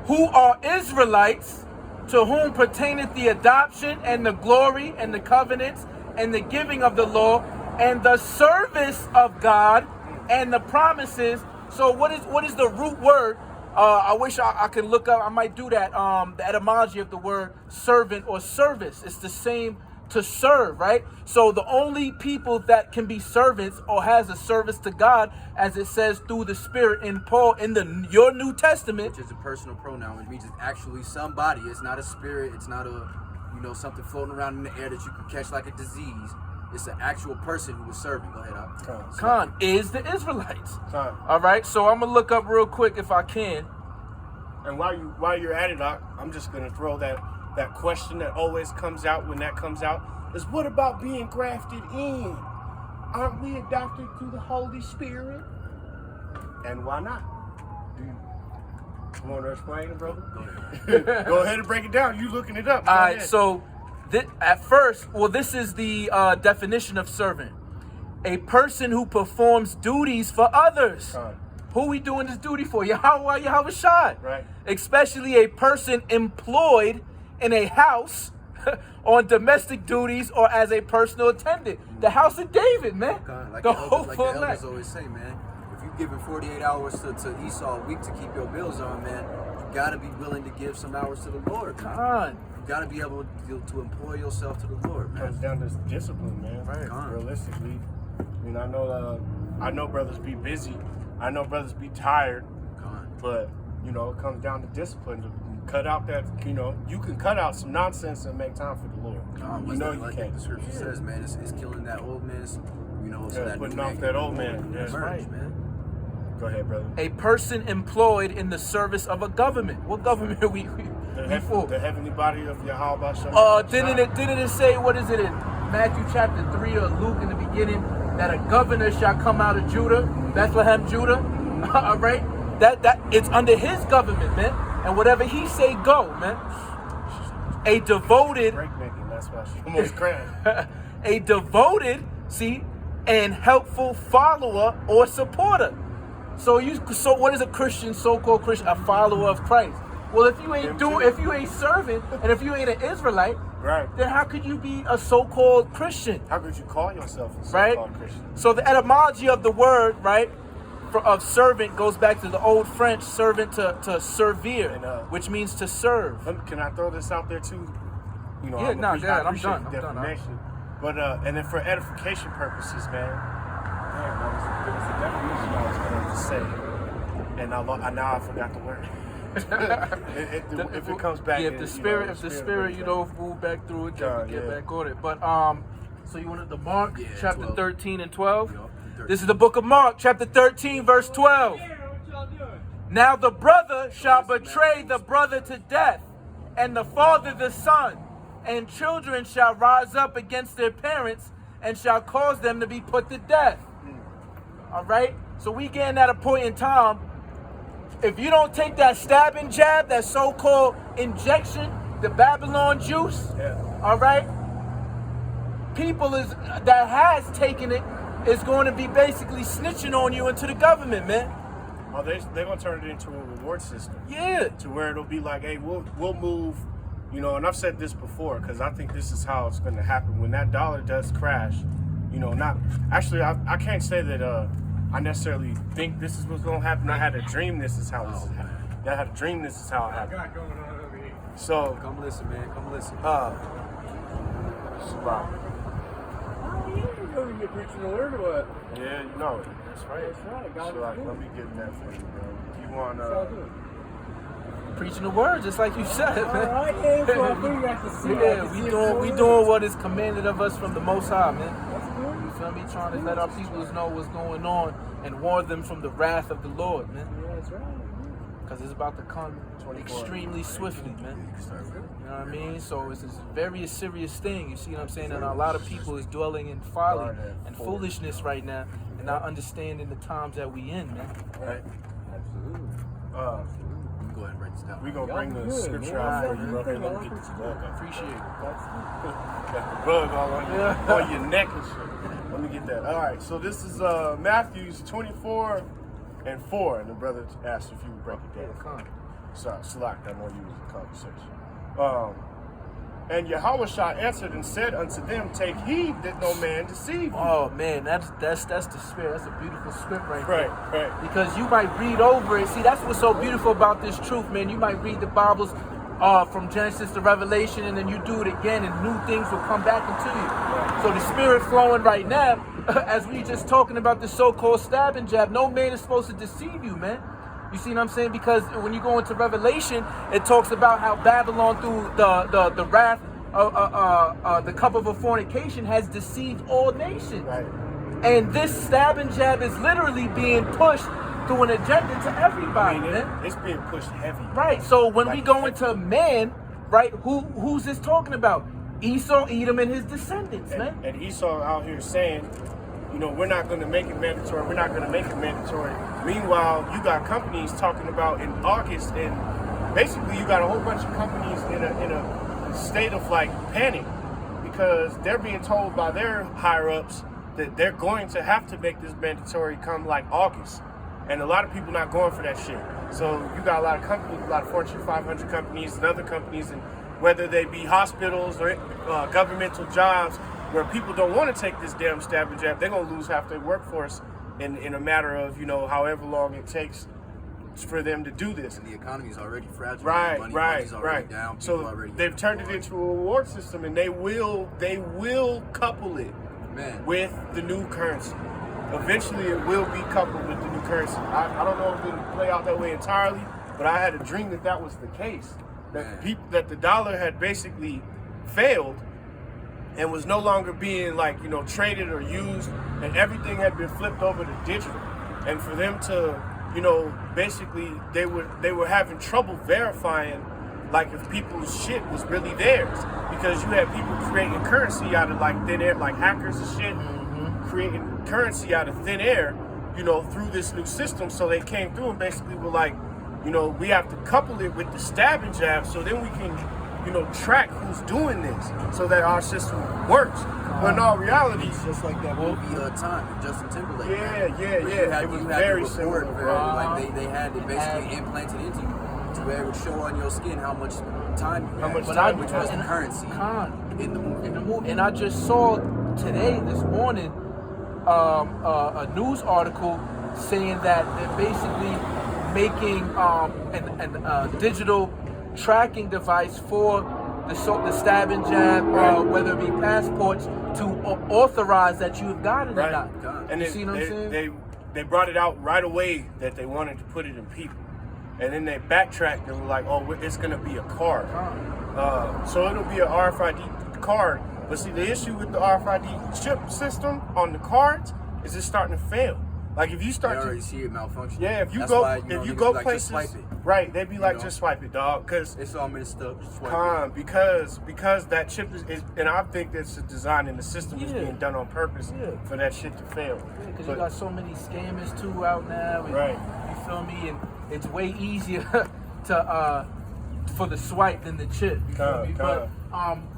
Who are Israelites, to whom pertaineth the adoption and the glory and the covenants and the giving of the law and the service of God and the promises. So what is the root word? I wish I could look up. I might do that. The etymology of the word servant or service. It's the same to serve, right? So the only people that can be servants or has a service to God, as it says through the Spirit in Paul in your New Testament, which is a personal pronoun, which means it's actually somebody. It's not a spirit. It's not something floating around in the air that you can catch like a disease. It's an actual person who was serving. Go ahead, Khan is the Israelites. Khan. All right, so I'm gonna look up real quick if I can. And while you're at it, I'm just gonna throw that question that always comes out when that comes out is, what about being grafted in? Aren't we adopted through the Holy Spirit? And why not? Do you want to explain it, brother? Go ahead. Go ahead and break it down. You looking it up. All right, so at first, this is the definition of servant. A person who performs duties for others. Who we doing this duty for? Yahweh Shai. Right. Especially a person employed in a house on domestic duties or as a personal attendant. The house of David, man. Like the elders always say, man, if you're giving 48 hours to Esau a week to keep your bills on, man, you gotta be willing to give some hours to the Lord, man. You gotta be able to employ yourself to the Lord, man. It comes down to discipline, man. Right. Realistically, I mean, I know brothers be busy. I know brothers be tired. But it comes down to discipline. To cut out that, you can cut out some nonsense and make time for the Lord. You can. The scripture says, man, it's killing that old man. So that putting off that old man. That's right, man. Go ahead, brother. A person employed in the service of a government. What government are we for? The heavenly body of Yahweh. Didn't it say, what is it in Matthew chapter 3 or Luke in the beginning, that a governor shall come out of Judah, Bethlehem, Judah? All right? That it's under his government, man. And whatever he say, go, man. A devoted breakmaking, that's why she almost crashed. A devoted, and helpful follower or supporter. So what is a Christian, so-called Christian? A follower of Christ. Well, if you ain't Them doing, too. if you ain't serving, and if you ain't an Israelite, Right. then how could you be a so-called Christian? How could you call yourself a Right? so-called Christian? So the etymology of the word, right, of servant goes back to the old French servant to servir, And, which means to serve. Can I throw this out there too? You know, Yeah, I'm nah, appreciate- Dad, I I'm appreciate done, the I'm done, definition. But and then for edification purposes, man. Damn, that was the definition I was going to say, and now I forgot the word. If it comes back, yeah, if in, the you spirit, know, if the spirit, brings you it know, move back through it, then we get Yeah. back on it. But so you wanted the Mark Yeah, chapter 12. 13 and 12. Yup, 13. This is the book of Mark, chapter 13, verse 12. Now the brother shall betray the brother to death, and the father the son, and children shall rise up against their parents, and shall cause them to be put to death. All right? So we getting at a point in time, if you don't take that stabbing jab, that so-called injection, the Babylon juice, Yeah. all right, people that has taken it is going to be basically snitching on you into the government, man. Oh, they're gonna turn it into a reward system Yeah. to where it'll be like, hey, we'll move, you know. And I've said this before because I think this is how it's gonna happen when that dollar does crash. You know, not actually, I can't say that I necessarily think this is what's gonna happen. I had a dream this is how this is happening. I had a dream this is how it happened. So, Come listen, man. Come listen. Shabbat. You're preaching the word or what? Yeah, you know it. That's right. That's right. God Shabbat, is good. let me get that for you, bro. You want It's all good. Preaching the word, just like you said, All man. right, yeah, so I think you have to see Yeah, that. we doing what is commanded of us from the Most High, man. That's good. You feel me? Trying to let our peoples know what's going on and warn them from the wrath of the Lord, man. Yeah, that's right. Because it's about to come extremely swiftly, man. You can start, bro. You know what I mean? So it's a very serious thing. You see what I'm saying? And a lot of people is dwelling in folly and foolishness right now and not understanding the times that we in, man. right? Absolutely. You can go ahead and break this down. We gonna bring the Good, scripture man. out for you, bro. Good. Let me get this bug out. Appreciate it. That's good. Got the bug all on, Yeah. on your neck and shit. Let me get that. All right, so this is Matthews 24 and 4, and the brother asked if you would break it down. Come. Sorry, select. I know you was in conversation. And Yahushua answered and said unto them, take heed that no man deceive you. Oh man, that's the spirit. That's a beautiful script right there. Right. Because you might read over it. See, that's what's so beautiful about this truth, man. You might read the Bibles from Genesis to Revelation, and then you do it again, and new things will come back into you. So the spirit flowing right now, as we just talking about the so-called stabbing jab, no man is supposed to deceive you, man. You see what I'm saying? Because when you go into Revelation, it talks about how Babylon, through the wrath of the cup of a fornication, has deceived all nations. Right. And this stabbing jab is literally being pushed through an agenda to everybody, man. It's being pushed heavy. Right. So when we go into man, right, who's this talking about? Esau, Edom, and his descendants, man. And Esau out here saying, you know, we're not going to make it mandatory. We're not going to make it mandatory. Meanwhile, you got companies talking about in August, and basically you got a whole bunch of companies in a state of like panic because they're being told by their higher ups that they're going to have to make this mandatory come like August, and a lot of people not going for that shit. So you got a lot of companies, a lot of Fortune 500 companies and other companies, and whether they be hospitals or governmental jobs, where people don't want to take this damn stabbing jab, they're gonna lose half their workforce in a matter of, you know, however long it takes for them to do this. And the economy's already fragile. Right, Money's already down. People So already they've turned it into a reward system, and they will couple it man. with the new currency. Eventually, it will be coupled with the new currency. I don't know if it'll play out that way entirely, but I had a dream that was the case. That that the dollar had basically failed and was no longer being, like, you know, traded or used, and everything had been flipped over to digital. And for them to, you know, basically they were having trouble verifying, like, if people's shit was really theirs, because you had people creating currency out of like thin air, like hackers and shit, creating currency out of thin air, you know, through this new system. So they came through and basically were like, you know, we have to couple it with the stabbing jab, so then we can, you know, track who's doing this, so that our system works. But in all reality, It's just like that movie Time with Justin Timberlake. Yeah. Where you had- It was you had very to similar, report, bro. Like they had it basically implanted into you to where it would show on your skin how much time you had, much But time which you was had. the currency in the movie. in the movie. And I just saw this morning, a news article saying that they're basically making a digital tracking device for the stab and jab, Right. whether it be passports, to authorize that you have gotten it or Right. not. And You then see what I'm saying? they brought it out right away that they wanted to put it in people. And then they backtracked and were like, oh, it's going to be a card. So it'll be an RFID card. But see, the issue with the RFID chip system on the cards is it's starting to fail. Like if you They start already to, see it malfunction. yeah, if you That's go, why, if niggas you go be like, places, just swipe it. right? They'd be like, know? just swipe it, dog, because It's all messed up. Just swipe it. because that chip is, and I think that's a design in the system is Yeah. being done on purpose Yeah. for that shit to fail. Because But- you got so many scammers too out now. And, Right. You feel me? And it's way easier to for the swipe than the chip. You feel me? But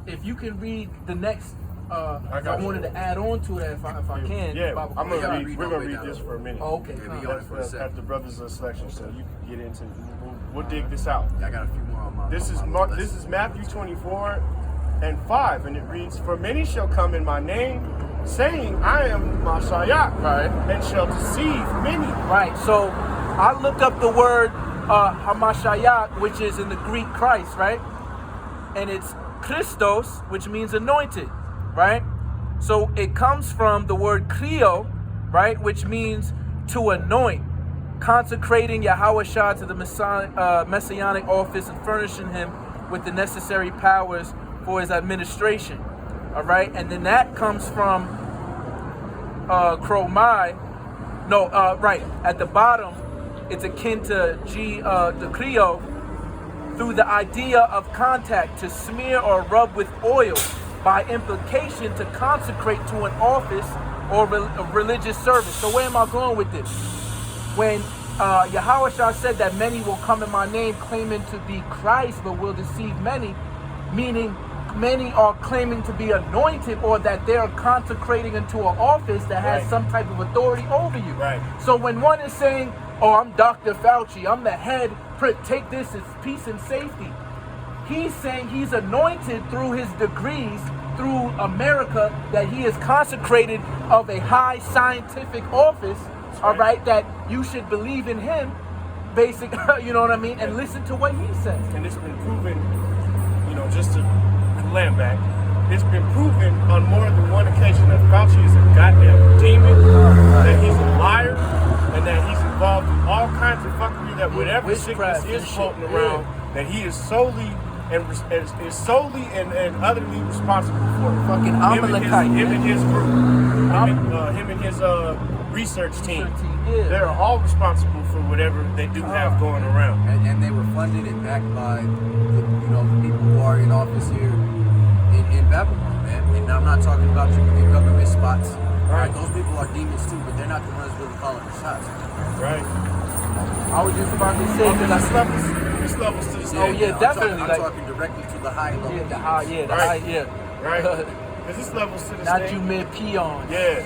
if you can read the next, I got you. wanted to add on to that if I can. Yeah, Bible I'm College. gonna read read. We're all gonna the way read down. this for a minute. Oh, okay. Yeah, we Come got on. it for a second. At the brothers' selection, so you can get into. We'll dig this out. Yeah, I got a few more on my. This on is my Mark. list. This is Matthew 24:5, and it reads, "For many shall come in my name, saying, I am Messiah, Right. and shall deceive many." Right. So I looked up the word Hamashiach, which is in the Greek Christ, right? And it's Christos, which means anointed, right? So it comes from the word Krio, right, which means to anoint, consecrating Yahweh to the messianic office and furnishing him with the necessary powers for his administration. All right, and then that comes from Chromai. No, right at the bottom, it's akin to the Krio, through the idea of contact, to smear or rub with oil, by implication to consecrate to an office or a religious service. So where am I going with this? When Yahweh said that many will come in my name claiming to be Christ but will deceive many, meaning many are claiming to be anointed or that they are consecrating into an office that has Right. some type of authority over you. Right. So when one is saying, oh, I'm Dr. Fauci, I'm the head, take this as peace and safety. He's saying he's anointed through his degrees, through America, that he is consecrated of a high scientific office, all right, that you should believe in him, basic, you know what I mean, and listen to what he says. And it's been proven, just to land back, it's been proven on more than one occasion that Fauci is a goddamn demon, that he's a liar, and that he's involved in all kinds of fuckery, that whatever sickness Witchcraft is and shit, floating yeah. around, that he is solely and utterly responsible for it. Fucking Him Amalekite, and man. his group, him and his research team. Research team, yeah. They're all responsible for whatever they do have going around. And they were funded and backed by the people who are in office here in Babylon, man. And I'm not talking about your government spots. Right. Those people are demons too, but they're not the ones really calling the shots. Right. I was just about to say, because This levels to the Oh, yeah, I'm definitely, I'm like- talking directly to the high level. the high, the Right. high, Right. Because this levels to the Not stage. you mid peons. Yeah.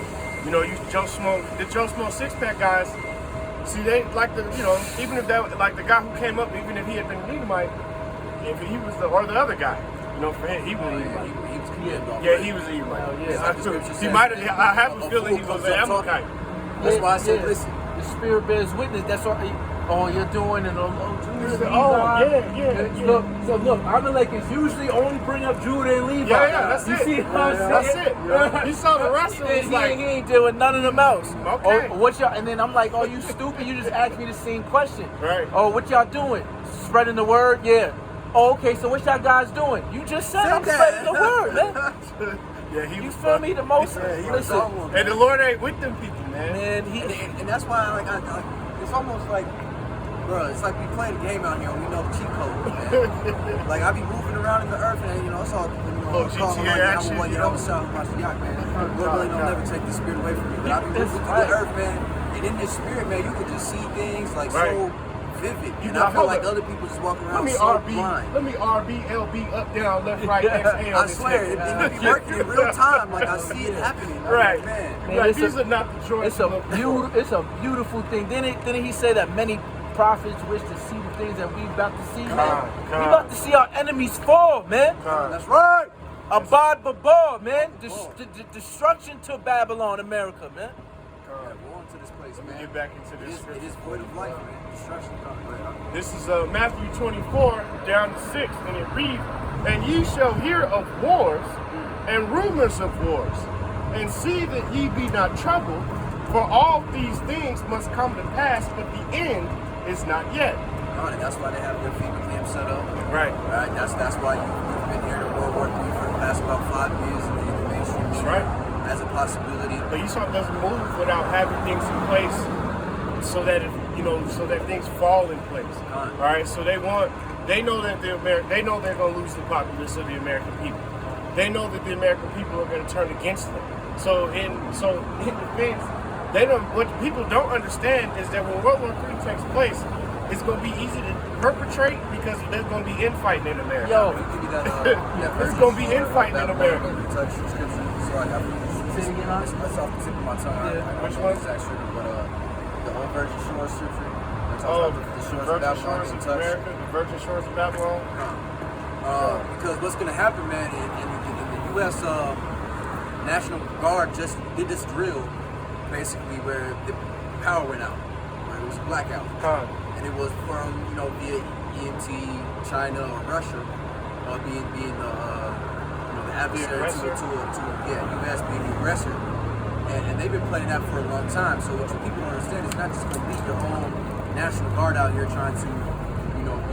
You Joe Smo, the Joe Smo six pack guys, see they like even if that like the guy who came up, even if he had been an Edomite, if he was the other guy, for him he was an Edomite. He was condemned already. Yeah, he was an Edomite. Oh, yeah. Like the scripture He says, might have. I have a feeling he fool was comes an up talking. Amalekite. That's why I said, Yeah. listen. The spirit bears witness. That's all you're doing. And Judah, yeah. Look, Amalek is usually only bring up Judah and Levi. Yeah, that's you it. see what I'm That's saying? it. You saw the rest of it. He ain't doing none of them else. Okay. Oh, what y'all? And then I'm like, oh, you stupid? You just asked me the same question. Right. Oh, what y'all doing? Spreading the word? Yeah. Oh, okay. So what y'all guys doing? You just said I'm spreading the word, man. Yeah, he You was feel me? The most. He was Listen, on one. And the Lord ain't with them people, man. man. And that's why it's almost like, bro, it's like we play the game out here and we know the cheat codes, man. Like I be moving around in the earth and it's all calling GTA like action, I'm yo. South Mashiach, man. Lord really don't never take the spirit away from me. But I be moving through the earth, man. And in this spirit, man, you can just see things like so vivid. And I feel like other people just walk around so blind. Let me RB, LB, up, down, left, right, X, A on I this swear, nigga. it be working in real time. Like I see it happening. I'm Right. like, man. Man, Like, it's these a- are not the joints. It's a beautiful thing. Then he said that many prophets wish to see the things that we about to see, man. Come. We about to see our enemies fall, man. That's right. Abad Babor, man. Destruction to Babylon, America, man. Yeah, go on to this place, Let me man. get back into this. It is void of life, man. Destruction. This is Matthew 24, down to 6, and it reads, "And ye shall hear of wars and rumors of wars, and see that ye be not troubled, for all these things must come to pass, but the end is not yet." And that's why they have their FEMA camp set up. Right. Right. That's why you've been hearing of World War III for the past about 5 years in the mainstream That's media right. as a possibility. But Esau doesn't move without having things in place so that so that things fall in place. All Right? So they know that they know they're going to lose the populace of the American people. They know that the American people are going to turn against them. So in defense, what people don't understand is that when World War III takes place, it's going to be easy to perpetrate because there's going to be infighting in America. Yo, Give me that, There's going to be infighting in America. Touch scripture. Sorry, Say it again, huh? that's off the tip of my tongue. Yeah. I Which don't know one? the exact scripture, but the whole Virgin Shores scripture. That talks Oh, about the the shores of Virgin Babylon Shores being of touched. America, the Virgin Shores of Babylon. Because what's going to happen, man, in the U.S. National Guard just did this drill, basically, where the power went out, where it was a blackout. And it was from, via EMT, China, or Russia, being the adversary to U.S. being the aggressor. And they've been playing that for a long time. So what you people don't understand is not just going to be your own National Guard out here trying to,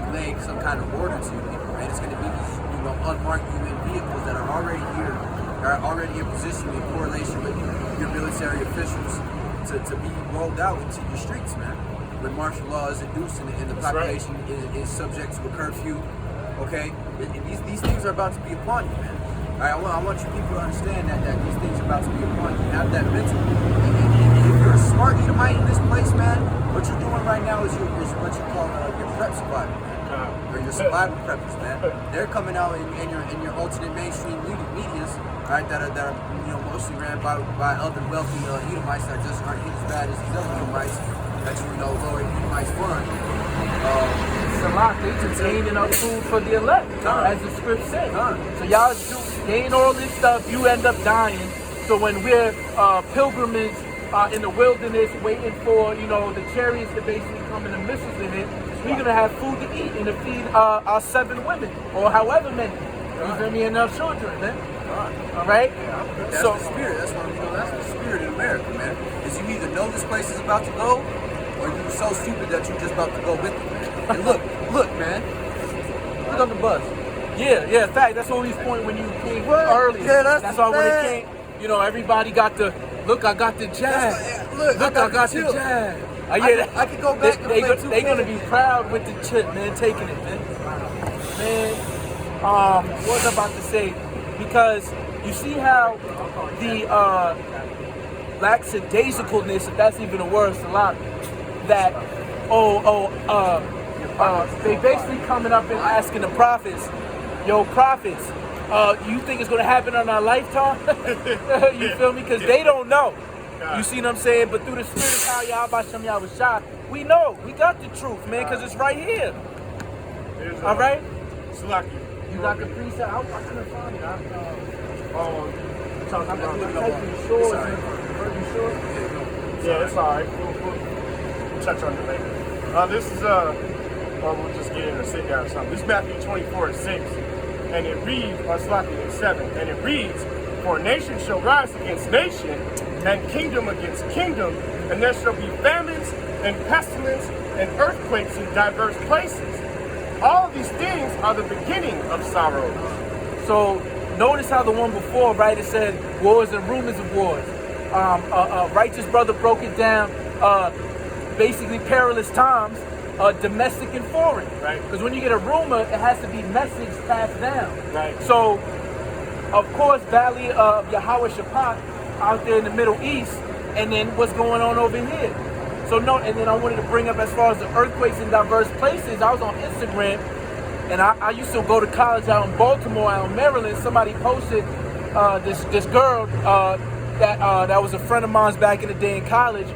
relay some kind of order to you people, right? It's going to be these, unmarked human vehicles that are already here, are already in position in correlation with your military officials to be rolled out into your streets, man. When martial law is induced and the population is subject to a curfew, okay? These things are about to be upon you, man. All right, I want you people to understand that these things are about to be upon you. Have that mental. And if you're a smart Edomite in this place, man, what you're doing right now is what you call your prep survival, man. Or your survival preppers, man. They're coming out in your alternate mainstream medias, right? That are mostly ran by other wealthy Edomites that just aren't as bad as these other Edomites that lower Edomites fund. Salak, they just gaining up food for the elect, as the script says. So y'all gain all this stuff, you end up dying. So when we're pilgrims in the wilderness waiting for, the chariots to basically come and the missiles to hit, we're going to have food to eat and to feed our 7 women, or however many. You feel me? And our children, man. All right? That's the spirit. That's the spirit in America, man. Is you either know this place is about to go, or you're so stupid that you're just about to go with it, man. And look, man. Look on the bus. Yeah, fact. That's always point when you came early. Yeah, that's why when it came, everybody got the look. I got the jab. Look, I got the jab. I could go back and play too. They're gonna be proud with the chip, man, taking it, man. What was I about to say? Because you see how the lackadaisicalness, if that's even a word, a lot. That they basically coming up and asking the prophets, yo, prophets, you think it's gonna happen in our lifetime? You feel me? Because they don't know. You see what I'm saying? But through the spirit of how Yahweh Shem Yahushua, we know. We got the truth, man, because it's right here. All right? Salaki. You got the preset? I couldn't find it. Talking I'm about taking shores. Yeah, it's all right. We'll touch on it later. This is we'll just get in and sit down or something. This is Matthew 24:6, and it reads, Salaki 7, and it reads, "For nation shall rise against nation, and kingdom against kingdom, and there shall be famines and pestilence and earthquakes in diverse places. All of these things are the beginning of sorrows." So notice how the one before, right, it said wars and rumors of wars. A righteous brother broke it down, basically perilous times, domestic and foreign. Right. Because when you get a rumor, it has to be message passed down. Right. So, of course, Valley of Yahweh Shaphat out there in the Middle East, and then what's going on over here. So and then I wanted to bring up as far as the earthquakes in diverse places. I was on Instagram, and I used to go to college out in Baltimore, out in Maryland. Somebody posted this girl that was a friend of mine's back in the day in college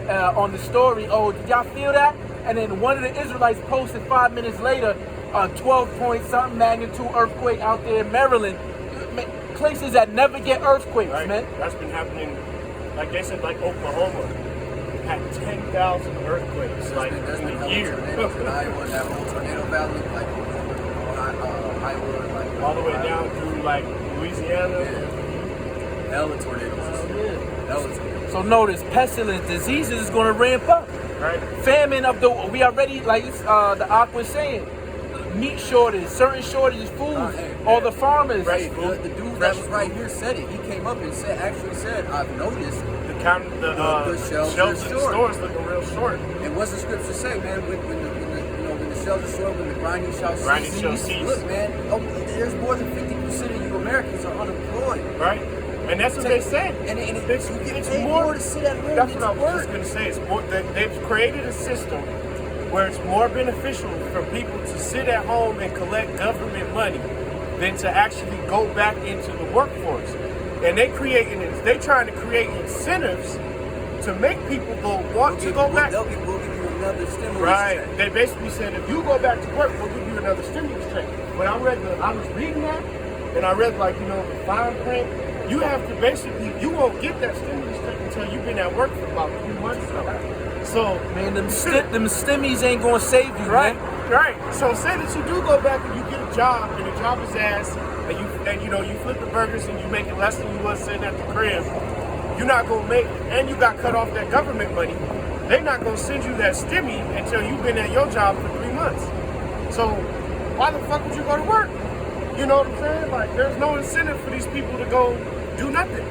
on the story. Oh, did y'all feel that? and then one of the Israelites posted 5 minutes later a 12 point something magnitude earthquake out there in Maryland. Places that never get earthquakes, Right. man. That's been happening, like they said, like Oklahoma had 10,000 earthquakes like There's in been a hella year. tornadoes in Iowa, that whole tornado valley, like Iowa, like All the way down through like Louisiana. Yeah. Hella tornadoes. Hella tornadoes. So notice, pestilence, diseases is going to ramp up. Right. Famine of we already, like the Aqua was saying, meat shortage, certain shortages, food, all the farmers. Right. The dude that was right here said it. He came up and actually said, I've noticed The shelves shelves are in the short. stores looking real short. And what's the scripture say, man? When the shelves are short, when the grinding shall cease. Look, man, there's more than 50% of you Americans are unemployed. Right. And that's what they said. And It's more to sit at home. That's what I was just going to say. It's more, they've created a system where it's more beneficial for people to sit at home and collect government money than to actually go back into the workforce. And they trying to create incentives to make people want to go back. We'll give you another stimulus Right. check. They basically said if you go back to work, we'll give you another stimulus check. When I was reading that, and I read the fine print. You have to you won't get that stimulus check until you've been at work for about 3 months now. So Man, them stimmies ain't gonna save you, right, man. right. So say that you do go back and you get a job and the job is ass, and you flip the burgers and you make it less than you was sitting at the crib. You're not gonna make, and you got cut off that government money. They're not gonna send you that stimmy until you've been at your job for 3 months. So why the fuck would you go to work? You know what I'm saying? Like, there's no incentive for these people to go do nothing.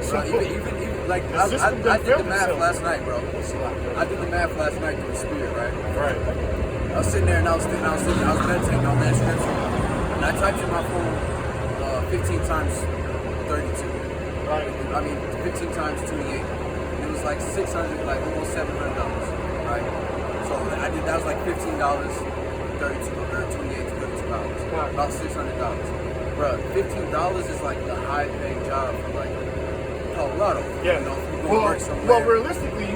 So Even like The I system did done the failed math itself. last night, bro. I did the math last night through the spirit, right? right, I was sitting there and I was meditating on that scripture, and I typed in my phone 15 times 32. right, I mean 15 times 28. And it was like 600, like almost $700, right? So that was like $15, 32 or 28 to $32, Right. about $600. Bro, $15 is like the high paying job for like Colorado. yeah. You know, if you go work somewhere. Well, realistically,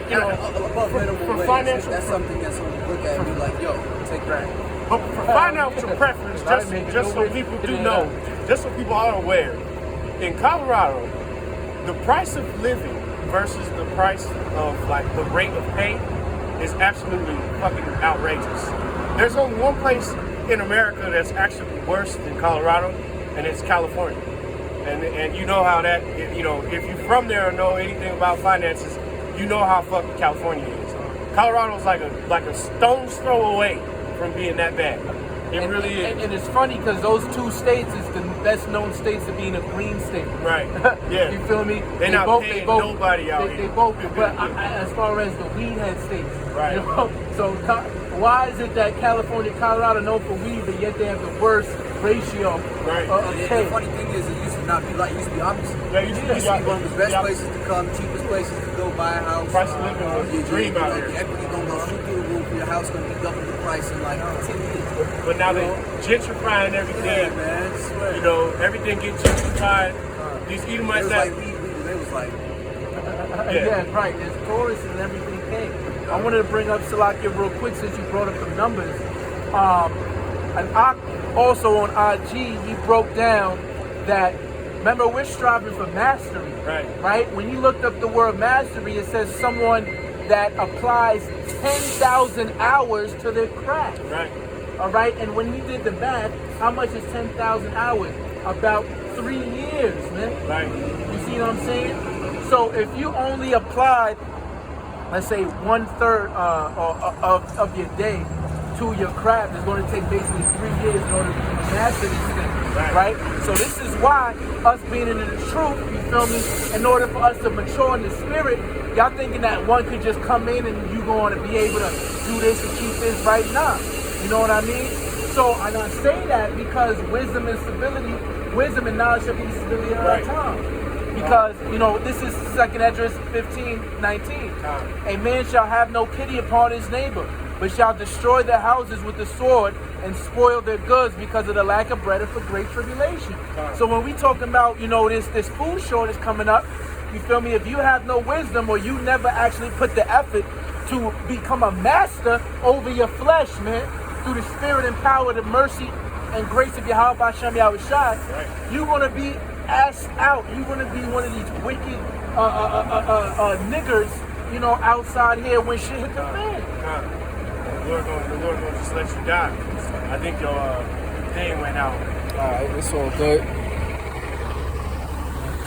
Above minimum for wage, financial- that's something that someone look at and be like, yo, take that. but for financial preference, just so people do know, just so people are aware, in Colorado, the price of living versus the price of like the rate of pay is absolutely fucking outrageous. There's only one place in America that's actually worse than Colorado, and it's California. And you know how that, if you're from there or know anything about finances, you know how fucking California is. Colorado's like a stone's throw away from being that bad. It really is. And it's funny because those two states is the best known states to be in a green state. Right. Yeah. You feel me? They're not paying nobody out They here. both, but as far as the weed head states, Right. You know? So why is it that California, Colorado known for weed, but yet they have the worst ratio Right. of And the pay? funny thing is, it used to not be like, it used to be opposite. Yeah, It used to be one of the best places to come, cheapest places to go buy a house. Price of living was a dream out here. The equity gonna go shoot through the roof. Your house gonna be double the price in like 10 years. But now they gentrifying Yeah, everything. man. I swear. Everything gets gentrified. These It Edomites was that like it was like Yeah, right. There's tourists and everything came. I wanted to bring up Salakia real quick since you brought up the numbers. Also on IG, he broke down that, remember, we're striving for mastery. Right? When you looked up the word mastery, it says someone that applies 10,000 hours to their craft. right. All right? And when we did the math, how much is 10,000 hours? About 3 years, man. Right. You see what I'm saying? So if you only applied, let's say 1/3 of your day to your craft, it's going to take basically 3 years in order to master this thing, right? So this is why us being in the truth, you feel me? In order for us to mature in the spirit, y'all thinking that one could just come in and you going to be able to do this and keep this right now. You know what I mean? So and I say that because wisdom and knowledge shall be stability at all time. Because, this is 2nd Esdras 15:19. A man shall have no pity upon his neighbor, but shall destroy their houses with the sword and spoil their goods because of the lack of bread and for great tribulation. So when we talking about, this food shortage coming up, you feel me? If you have no wisdom or you never actually put the effort to become a master over your flesh, man, through the spirit and power, the mercy and grace of Yahweh Hashem Yahushai, you're gonna be asked out. You're gonna be one of these wicked niggers, you know, outside here when shit hit the fan. The Lord gonna just let you die. I think your thing went out. Alright, it's all good.